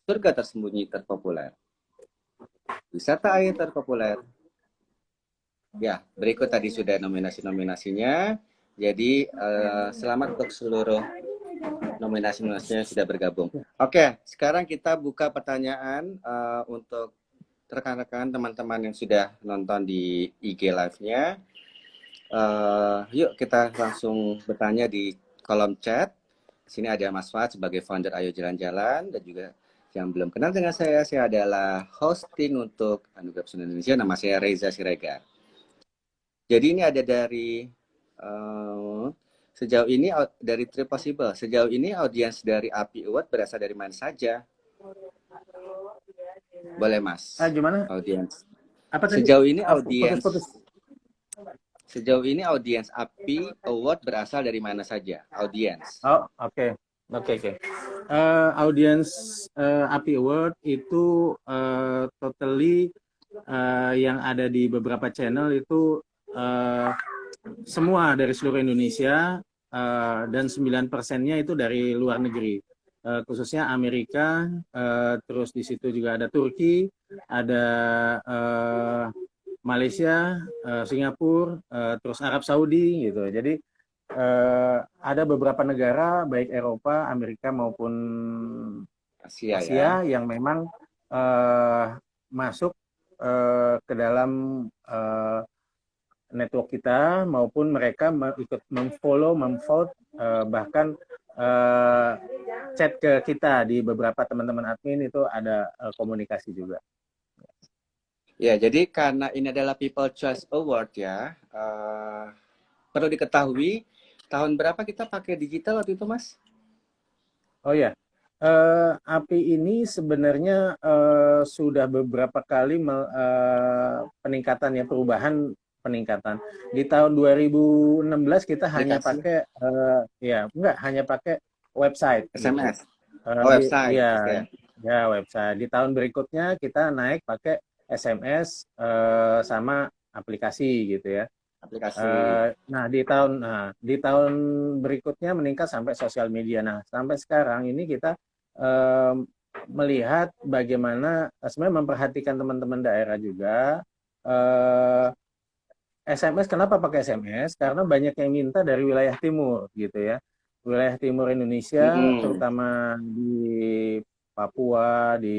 surga tersembunyi terpopuler, wisata air terpopuler. Ya, berikut tadi sudah nominasi-nominasinya. Jadi selamat untuk seluruh nominasi-nominasinya sudah bergabung. Oke, sekarang kita buka pertanyaan untuk rekan-rekan teman-teman yang sudah nonton di IG Live-nya. Yuk kita langsung bertanya di kolom chat. Sini ada Mas Fad sebagai founder Ayo Jalan-Jalan dan juga yang belum kenal dengan saya adalah hosting untuk Anugerah Pesona Indonesia. Nama saya Reza Siregar. Jadi ini ada dari sejauh ini dari Trip Possible. Sejauh ini audiens dari API Award berasal dari mana saja? Boleh Mas. Gimana? Audiens. Apa tadi? Sejauh ini audiens. Putus-putus. Sejauh ini audiens API Award berasal dari mana saja? Audiens. Oh, oke. Oke. Audience API Award itu totally yang ada di beberapa channel itu semua dari seluruh Indonesia, dan 9%-nya itu dari luar negeri, khususnya Amerika, terus di situ juga ada Turki, ada Malaysia, Singapura, terus Arab Saudi gitu. Jadi ada beberapa negara baik Eropa, Amerika maupun Asia ya. Asia yang memang masuk ke dalam network kita, maupun mereka ikut memfollow, memvote, bahkan chat ke kita di beberapa teman-teman admin itu ada komunikasi juga. Ya, jadi karena ini adalah People Choice Award ya, perlu diketahui tahun berapa kita pakai digital waktu itu, Mas? Oh ya, API ini sebenarnya sudah beberapa kali peningkatan ya, perubahan peningkatan. Di tahun 2016 kita hanya Aplikasi, pakai ya enggak, hanya pakai website gitu. SMS, oh, website, oke. Iya, ya website. Di tahun berikutnya kita naik pakai SMS sama aplikasi gitu ya. Aplikasi. Nah, di tahun berikutnya meningkat sampai sosial media. Nah, sampai sekarang ini kita eh, melihat bagaimana sebenarnya memperhatikan teman-teman daerah juga. eh, SMS, kenapa pakai SMS? Karena banyak yang minta dari wilayah timur gitu ya. Wilayah timur Indonesia, Mm-mm. terutama di Papua, di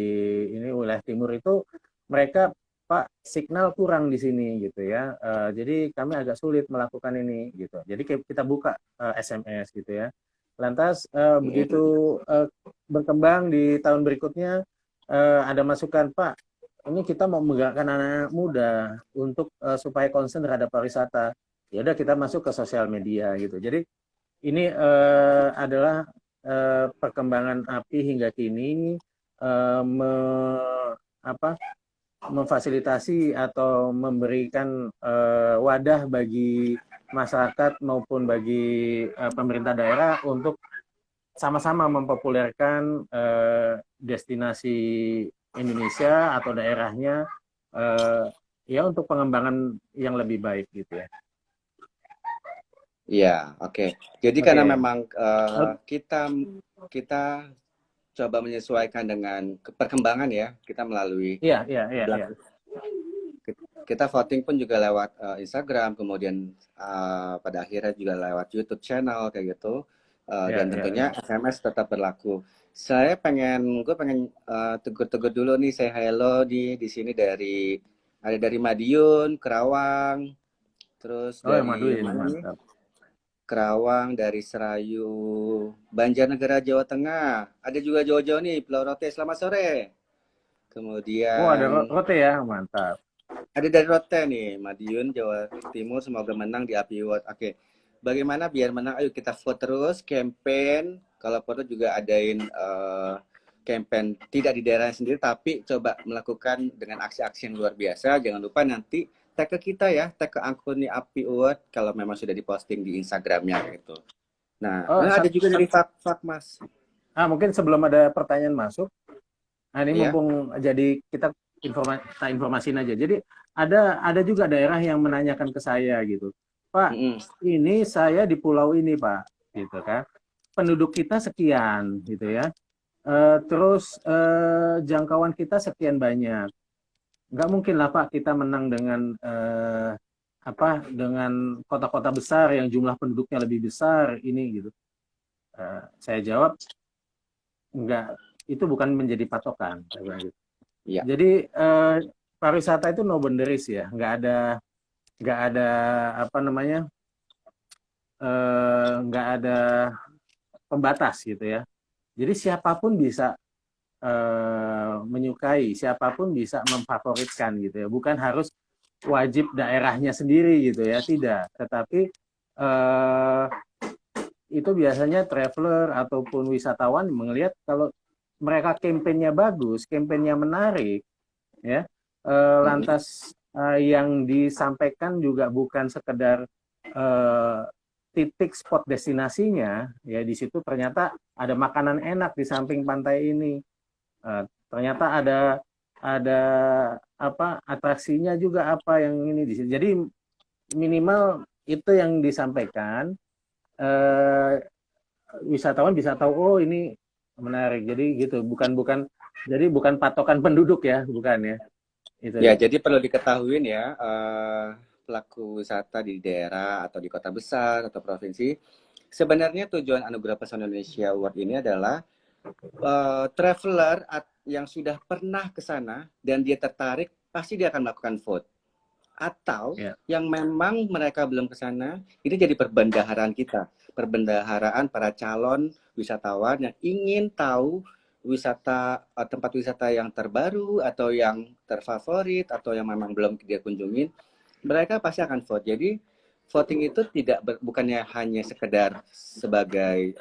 ini wilayah timur itu mereka, Pak, signal kurang di sini gitu ya. Jadi kami agak sulit melakukan ini gitu. Jadi kita buka SMS gitu ya. Lantas begitu Mm-mm. berkembang di tahun berikutnya, ada masukan, Pak, ini kita mau menggerakkan anak-anak muda untuk supaya concern terhadap pariwisata. Ya udah, kita masuk ke sosial media gitu. Jadi ini adalah perkembangan API hingga kini, eh, me, apa, memfasilitasi atau memberikan wadah bagi masyarakat maupun bagi pemerintah daerah untuk sama-sama mempopulerkan destinasi Indonesia atau daerahnya, eh, ya untuk pengembangan yang lebih baik gitu ya. Iya, oke. Jadi karena Oke. memang kita kita coba menyesuaikan dengan perkembangan ya, kita melalui Iya, iya, iya, iya. kita voting pun juga lewat Instagram, kemudian pada akhirnya juga lewat YouTube channel kayak gitu. Iya, Dan iya, tentunya iya. SMS tetap berlaku. Gue pengen tegur-tegur dulu nih, saya hello di sini ada dari Madiun, Kerawang, terus Oh, yang dari Maduin, mana nih? mantap. Kerawang, dari Serayu, Banjarnegara, Jawa Tengah. Ada juga Jawa-Jawa nih, Pulau Rote. Selamat sore. Oh, ada Kemudian Rote ya, mantap. ada dari Rote nih, Madiun, Jawa Timur, semoga menang di API Award. Oke, bagaimana biar menang? Ayo kita vote terus, campaign. Kalau perlu juga adain campaign tidak di daerah sendiri, tapi coba melakukan dengan aksi-aksi yang luar biasa. Jangan lupa nanti tag ke kita ya, tag ke akun di API Award kalau memang sudah diposting di Instagramnya gitu. Nah, Oh, ada juga dari Fak Mas. mungkin sebelum ada pertanyaan masuk, nah ini Iya. mumpung jadi kita informasiin aja. Jadi ada juga daerah yang menanyakan ke saya gitu, Pak, Mm-mm. ini saya di pulau ini, Pak, gitu kan. Penduduk kita sekian, gitu ya. Terus jangkauan kita sekian banyak. Nggak mungkin lah, Pak, kita menang dengan dengan kota-kota besar yang jumlah penduduknya lebih besar ini gitu. Saya jawab, enggak, itu bukan menjadi patokan. Iya. Jadi pariwisata itu no boundaries ya, nggak ada apa namanya, nggak ada pembatas gitu ya. Jadi siapapun bisa menyukai, siapapun bisa memfavoritkan gitu ya. Bukan harus wajib daerahnya sendiri gitu ya, tidak. Tetapi eh, itu biasanya traveler ataupun wisatawan melihat kalau mereka kampanyenya bagus, kampanyenya menarik, ya. Mm-mm. Lantas yang disampaikan juga bukan sekedar titik spot destinasinya, ya di situ ternyata ada makanan enak di samping pantai ini. Ternyata ada apa atraksinya juga apa yang ini di situ. Jadi minimal itu yang disampaikan, wisatawan bisa tahu oh ini menarik. Jadi gitu, bukan patokan penduduk ya, bukan ya. Itu Ya, ya. jadi perlu diketahui ya, pelaku wisata di daerah atau di kota besar atau provinsi, sebenarnya tujuan Anugerah Pesona Indonesia Award ini adalah traveler yang sudah pernah ke sana dan dia tertarik, pasti dia akan melakukan vote. Atau Ya. yang memang mereka belum ke sana, ini jadi perbendaharaan kita. Perbendaharaan para calon wisatawan yang ingin tahu tempat wisata yang terbaru atau yang terfavorit atau yang memang belum dia kunjungin, mereka pasti akan vote. Jadi voting itu bukannya hanya sekedar sebagai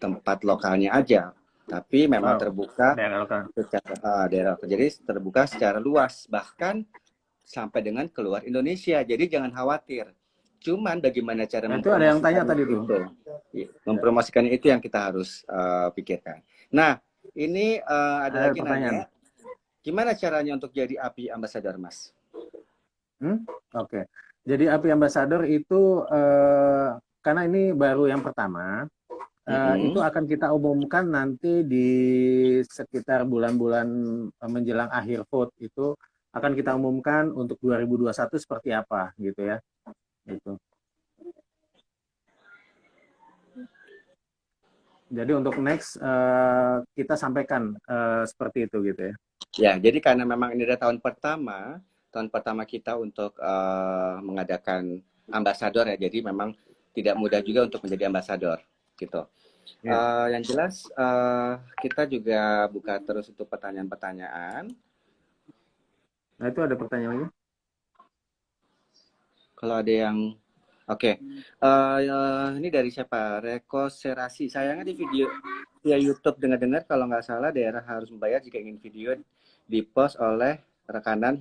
tempat lokalnya aja, tapi memang terbuka secara daerah. Jadi terbuka secara luas, bahkan sampai dengan keluar Indonesia. Jadi jangan khawatir. Cuman bagaimana cara itu ada yang tanya tadi itu. Mempromosikannya itu yang kita harus pikirkan. Nah, ini ada lagi nanya. Gimana caranya untuk jadi API Ambassador, Mas? Oke. Jadi API Ambassador itu karena ini baru yang pertama, itu akan kita umumkan nanti di sekitar bulan-bulan menjelang akhir vote itu akan kita umumkan untuk 2021 seperti apa gitu ya. Gitu. Jadi untuk next kita sampaikan seperti itu gitu ya. Ya, jadi karena memang ini adalah tahun pertama kita untuk mengadakan ambasador ya. Jadi memang tidak mudah juga untuk menjadi ambasador gitu. Yang jelas kita juga buka terus untuk pertanyaan-pertanyaan. Nah itu ada pertanyaan lagi? Kalau ada yang oke. Ini dari siapa? Reko Serasi. Sayangnya di video via YouTube dengar-dengar kalau nggak salah daerah harus membayar jika ingin video di-post oleh rekanan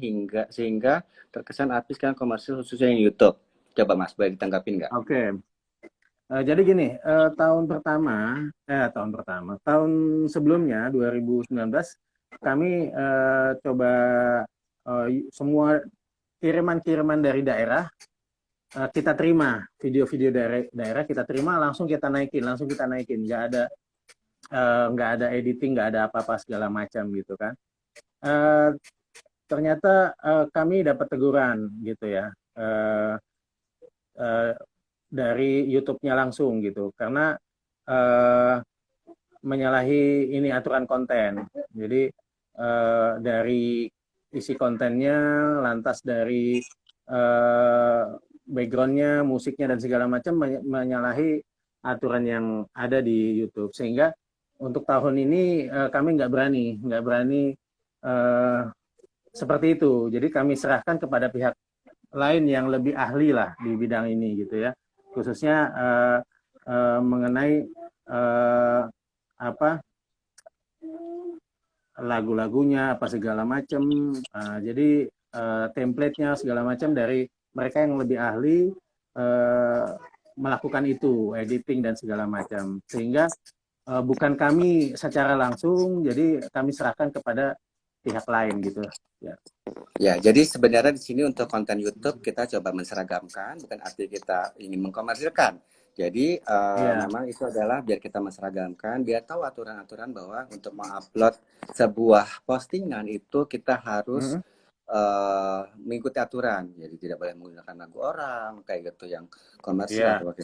sehingga terkesan artis kan komersil khususnya yang YouTube. Coba Mas, boleh ditanggapin nggak? Oke. Jadi gini, tahun sebelumnya 2019 kami coba semua kiriman-kiriman dari daerah kita terima, video-video dari daerah kita terima, langsung kita naikin, nggak ada editing, nggak ada apa-apa segala macam gitu kan. Ternyata kami dapat teguran gitu ya dari YouTube-nya langsung gitu, karena menyalahi ini aturan konten. Jadi dari isi kontennya, lantas dari background-nya, musiknya dan segala macam menyalahi aturan yang ada di YouTube. Sehingga untuk tahun ini kami nggak berani seperti itu. Jadi kami serahkan kepada pihak lain yang lebih ahli lah di bidang ini gitu ya. Khususnya mengenai lagu-lagunya apa segala macam. Jadi template-nya segala macam dari mereka yang lebih ahli melakukan itu, editing dan segala macam. Sehingga bukan kami secara langsung, jadi kami serahkan kepada pihak lain gitu. Ya, jadi sebenarnya di sini untuk konten YouTube kita coba menseragamkan, bukan arti kita ingin mengkomersilkan. Jadi memang itu adalah biar kita menseragamkan, biar tahu aturan-aturan bahwa untuk mengupload sebuah postingan itu kita harus mengikuti aturan. Jadi tidak boleh menggunakan lagu orang kayak gitu yang komersial.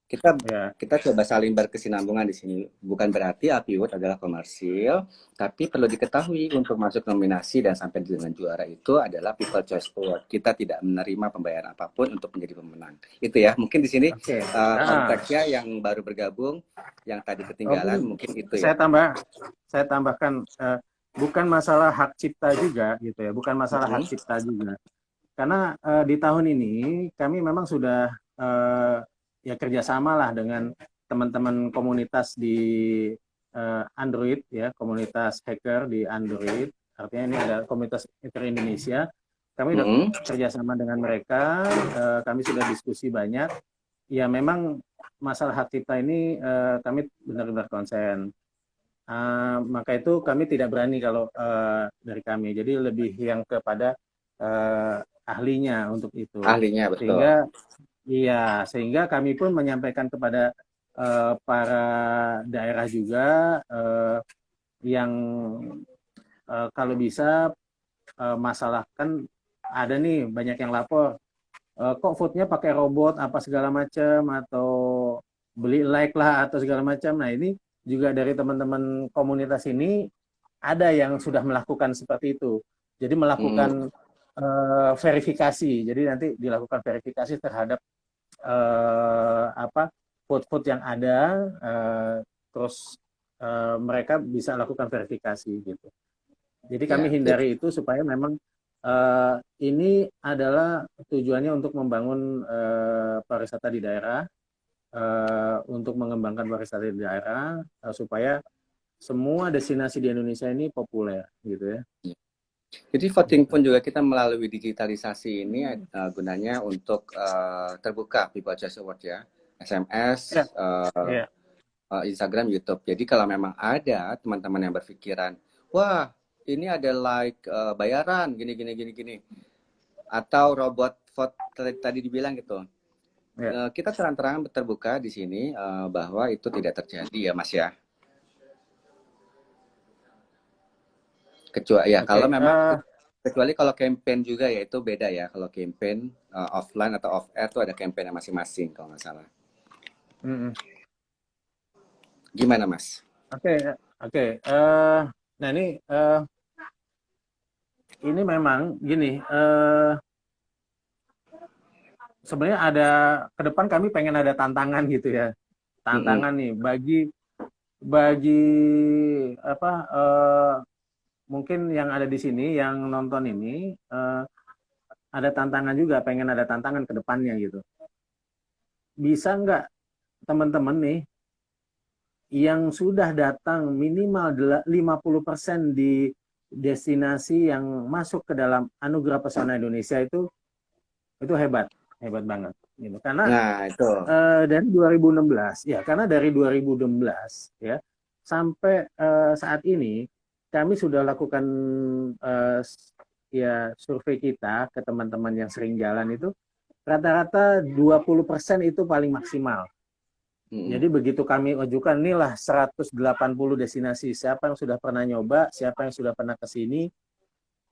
Kita coba saling berkesinambungan di sini. Bukan berarti API Award adalah komersil, tapi perlu diketahui untuk masuk nominasi dan sampai dengan juara itu adalah People Choice Award. Kita tidak menerima pembayaran apapun untuk menjadi pemenang. Itu ya, mungkin di sini konteksnya yang baru bergabung, yang tadi ketinggalan, mungkin itu ya. Saya tambahkan, bukan masalah hak cipta juga gitu ya, bukan masalah hak cipta juga. Karena di tahun ini kami memang sudah ya kerjasama lah dengan teman-teman komunitas di Android ya, komunitas hacker di Android. Artinya ini ada komunitas hacker Indonesia. Kami sudah kerjasama dengan mereka, kami sudah diskusi banyak. ya memang masalah hak cipta ini kami benar-benar konsen. Maka itu kami tidak berani kalau dari kami. Jadi lebih yang kepada ahlinya untuk itu. Ahlinya betul. Sehingga iya, sehingga kami pun menyampaikan kepada para daerah juga yang kalau bisa masalah kan ada nih banyak yang lapor kok foodnya pakai robot apa segala macam atau beli like lah atau segala macam. Nah ini juga dari teman-teman komunitas ini ada yang sudah melakukan seperti itu. Jadi melakukan verifikasi. Jadi nanti dilakukan verifikasi terhadap apa food-food yang ada, terus mereka bisa lakukan verifikasi gitu. Jadi kami Ya, hindari itu supaya memang ini adalah tujuannya untuk membangun pariwisata di daerah, untuk mengembangkan pariwisata di daerah, supaya semua destinasi di Indonesia ini populer, gitu ya. jadi voting Gitu. pun juga kita melalui digitalisasi ini gunanya untuk terbuka People Choice Award ya, Ya, SMS, ya. Instagram, YouTube. Jadi kalau memang ada teman-teman yang berpikiran, wah ini ada like bayaran gini gini gini gini, atau robot vote tadi dibilang gitu, Ya. kita terang-terangan terbuka di sini bahwa itu tidak terjadi ya Mas ya. Kecuali ya kalau Oke. memang kecuali kalau campaign juga ya itu beda ya. Kalau campaign offline atau off air tuh ada campaign masing-masing kalau nggak salah. Mm-mm. Gimana Mas? Oke. Oke. Nah ini memang gini. Sebenarnya ada ke depan kami pengen ada tantangan gitu ya. Mm-mm. Tantangan nih bagi apa mungkin yang ada di sini yang nonton ini ada tantangan juga, pengen ada tantangan ke depannya gitu. Bisa nggak teman-teman nih yang sudah datang minimal 50% di destinasi yang masuk ke dalam Anugerah Pesona Indonesia itu hebat, hebat banget gitu. Karena Nah itu. dari 2016 ya, karena dari 2016 ya sampai saat ini kami sudah lakukan uh, ya survei kita ke teman-teman yang sering jalan itu rata-rata 20% itu paling maksimal. Mm-mm. Jadi begitu kami ajukan inilah 180 destinasi, siapa yang sudah pernah nyoba, siapa yang sudah pernah ke sini,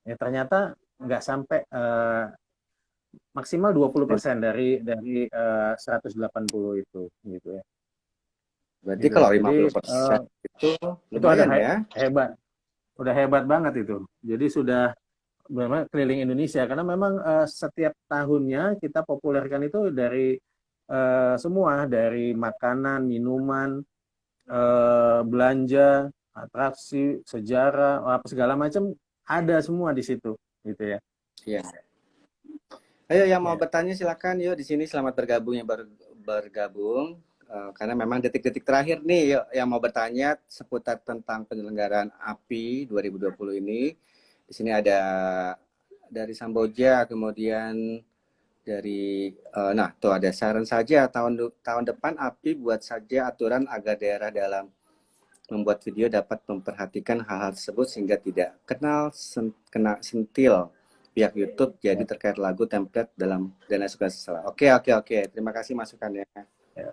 ya ternyata nggak sampai maksimal 20% dari 180 itu gitu ya. Berarti Gitu ya. kalau Jadi 50% itu itu ada lumayan ya. hebat, udah hebat banget itu. Jadi sudah memang keliling Indonesia karena memang setiap tahunnya kita populerkan itu dari semua dari makanan, minuman, belanja, atraksi, sejarah, apa segala macam ada semua di situ, gitu ya. Iya. Ayo yang mau Ya, bertanya silakan yuk di sini, selamat bergabung yang bergabung. Karena memang detik-detik terakhir nih yuk yang mau bertanya seputar tentang penyelenggaraan API 2020 ini. Di sini ada dari Samboja, kemudian dari nah tuh ada saran saja tahun depan API buat saja aturan agar daerah dalam membuat video dapat memperhatikan hal-hal tersebut sehingga tidak kena sentil pihak YouTube jadi ya, terkait lagu template dalam dana suka salah. Oke oke oke, terima kasih masukannya. ya.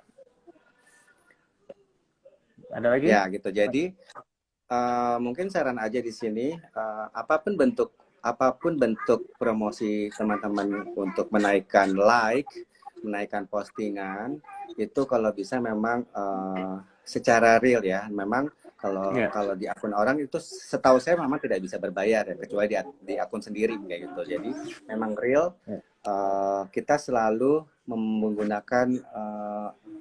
Ada lagi? Ya gitu. Jadi mungkin saran aja di sini apapun bentuk promosi teman-teman untuk menaikkan like, menaikkan postingan itu kalau bisa memang secara real ya. Memang kalau Ya, kalau di akun orang itu setahu saya memang tidak bisa berbayar ya kecuali di akun sendiri kayak gitu. Jadi memang real ya, kita selalu menggunakan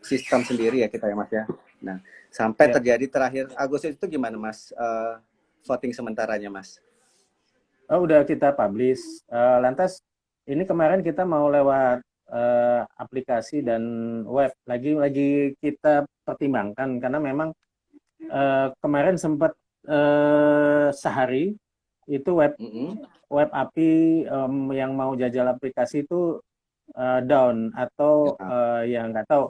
sistem sendiri ya kita ya Mas ya. Nah, sampai ya. terjadi terakhir Agustus itu gimana Mas voting sementaranya Mas? Oh, udah kita publish. Lantas ini kemarin kita mau lewat aplikasi dan web. Lagi kita pertimbangkan karena memang kemarin sempat sehari itu web Mm-mm. web API yang mau jajal aplikasi itu down atau Ya, ya nggak tahu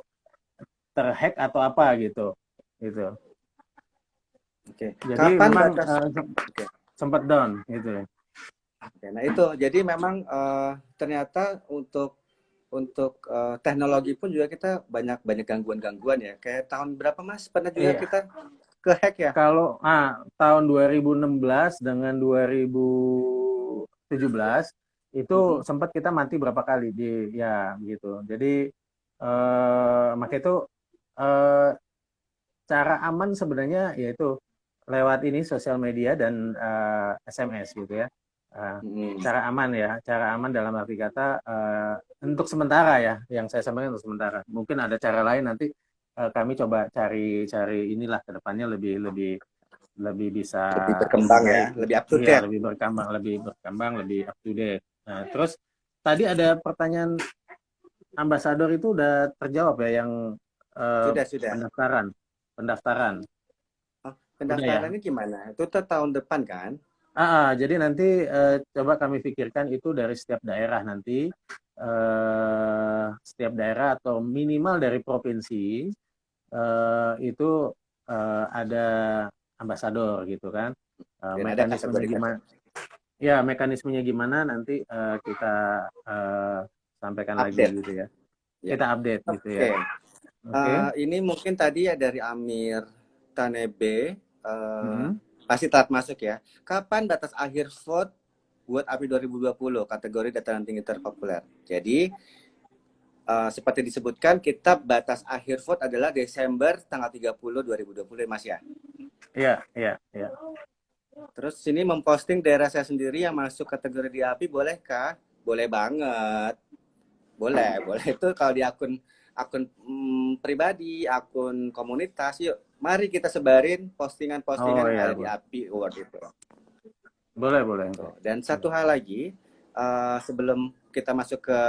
terhack atau apa gitu, gitu. oke. Jadi Kapan memang batas? Oke. sempat down gitu ya. Oke, nah itu jadi memang ternyata untuk teknologi pun juga kita banyak banyak gangguan-gangguan ya. Kayak tahun berapa Mas? Pernah juga Iya, kita ke hack ya? kalau tahun 2016 dengan 2017 itu Mm-mm. sempat kita mati berapa kali di ya gitu. Jadi maka itu eh, cara aman sebenarnya yaitu lewat ini sosial media dan SMS gitu ya. Eh, Mm-mm. cara aman ya, cara aman dalam arti kata untuk sementara ya, yang saya sampaikan untuk sementara. Mungkin ada cara lain nanti kami coba cari inilah ke depannya lebih lebih lebih bisa Lebih lebih berkembang ya, baik, lebih up to iya date. lebih berkembang, lebih up to date. Nah, terus tadi ada pertanyaan ambasador itu udah terjawab ya yang eh, Sudah, sudah. pendaftaran, pendaftaran. Oh, Udah ya. pendaftarannya gimana? Itu tuh tahun depan kan? Jadi nanti coba kami pikirkan itu dari setiap daerah nanti, setiap daerah atau minimal dari provinsi itu ada ambasador gitu kan. Dan ada Mekanismenya gimana? kategori-kategori. Ya, mekanismenya gimana nanti kita eh, sampaikan lagi Update. gitu ya. Ya. Kita update gitu ya. Oke. Oke. Ini mungkin tadi ya dari Amir Tanebe. eh, Mm-mm. pasti telat masuk ya. Kapan batas akhir vote buat API 2020 kategori dataran tinggi terpopuler? Jadi seperti disebutkan, kita batas akhir vote adalah Desember tanggal 30 2020 Mas ya. Iya, iya, iya. Terus sini memposting daerah saya sendiri yang masuk kategori di API bolehkah? Boleh banget. Boleh, boleh itu kalau di akun akun pribadi, akun komunitas, yuk mari kita sebarin Oh postingan-postingan yang iya, ada di boleh. API Award itu. Boleh, boleh. Tuh. Dan satu hal lagi, sebelum kita masuk ke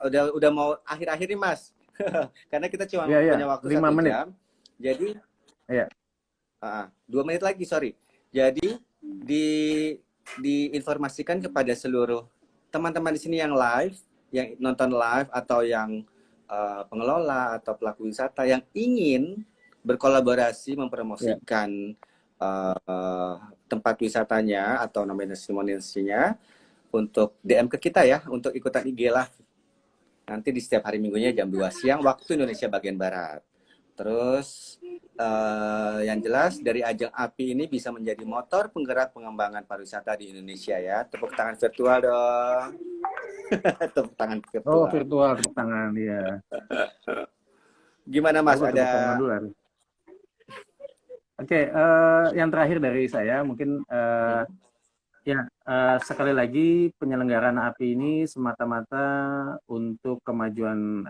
udah mau akhir-akhir nih Mas, karena kita Iya, cuma iya. punya waktu 5 menit. jam, jadi Iya. 2 menit lagi, sorry. Jadi di diinformasikan kepada seluruh teman-teman di sini yang live, yang nonton live atau yang pengelola atau pelaku wisata yang ingin berkolaborasi Iya. mempromosikan tempat wisatanya atau nominasi-nominasinya untuk DM ke kita ya untuk ikutan IG Live nanti di setiap hari minggunya jam 2 siang waktu Indonesia bagian barat. Terus yang jelas dari ajang API ini bisa menjadi motor penggerak pengembangan pariwisata di Indonesia ya. Tepuk tangan virtual dong. Tepuk tangan Oh, virtual. virtual tepuk tangan ya. Gimana Mas? Coba tepuk tangan Ada dulu. Oke, yang terakhir dari saya mungkin ya sekali lagi penyelenggaraan API ini semata-mata untuk kemajuan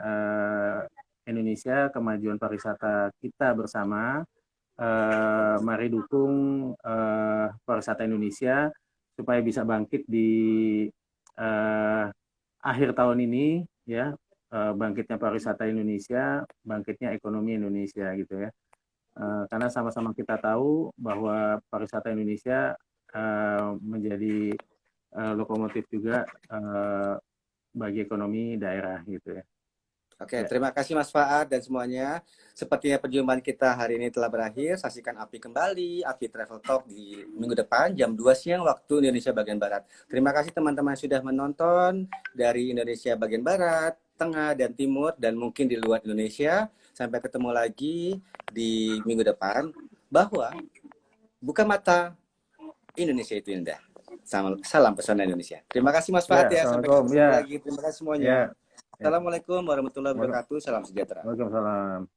Indonesia, kemajuan pariwisata kita bersama. Mari dukung pariwisata Indonesia supaya bisa bangkit di eh, akhir tahun ini ya, bangkitnya pariwisata Indonesia, bangkitnya ekonomi Indonesia gitu ya. Karena sama-sama kita tahu bahwa pariwisata Indonesia menjadi lokomotif juga bagi ekonomi daerah gitu ya. Oke, Ya, terima kasih Mas Faad dan semuanya. Sepertinya perjumpaan kita hari ini telah berakhir. Saksikan API kembali, API Travel Talk di minggu depan jam 2 siang waktu Indonesia bagian Barat. Terima kasih teman-teman sudah menonton dari Indonesia bagian Barat, Tengah, dan Timur, dan mungkin di luar Indonesia. Sampai ketemu lagi di minggu depan. Bahwa buka mata, Indonesia itu indah. Salam pesona Indonesia. Terima kasih Mas ya, Faad ya. Sampai assalamualaikum. ketemu Ya, lagi. Terima kasih semuanya. ya, ya. Assalamualaikum warahmatullahi wabarakatuh. Salam sejahtera. Waalaikumsalam.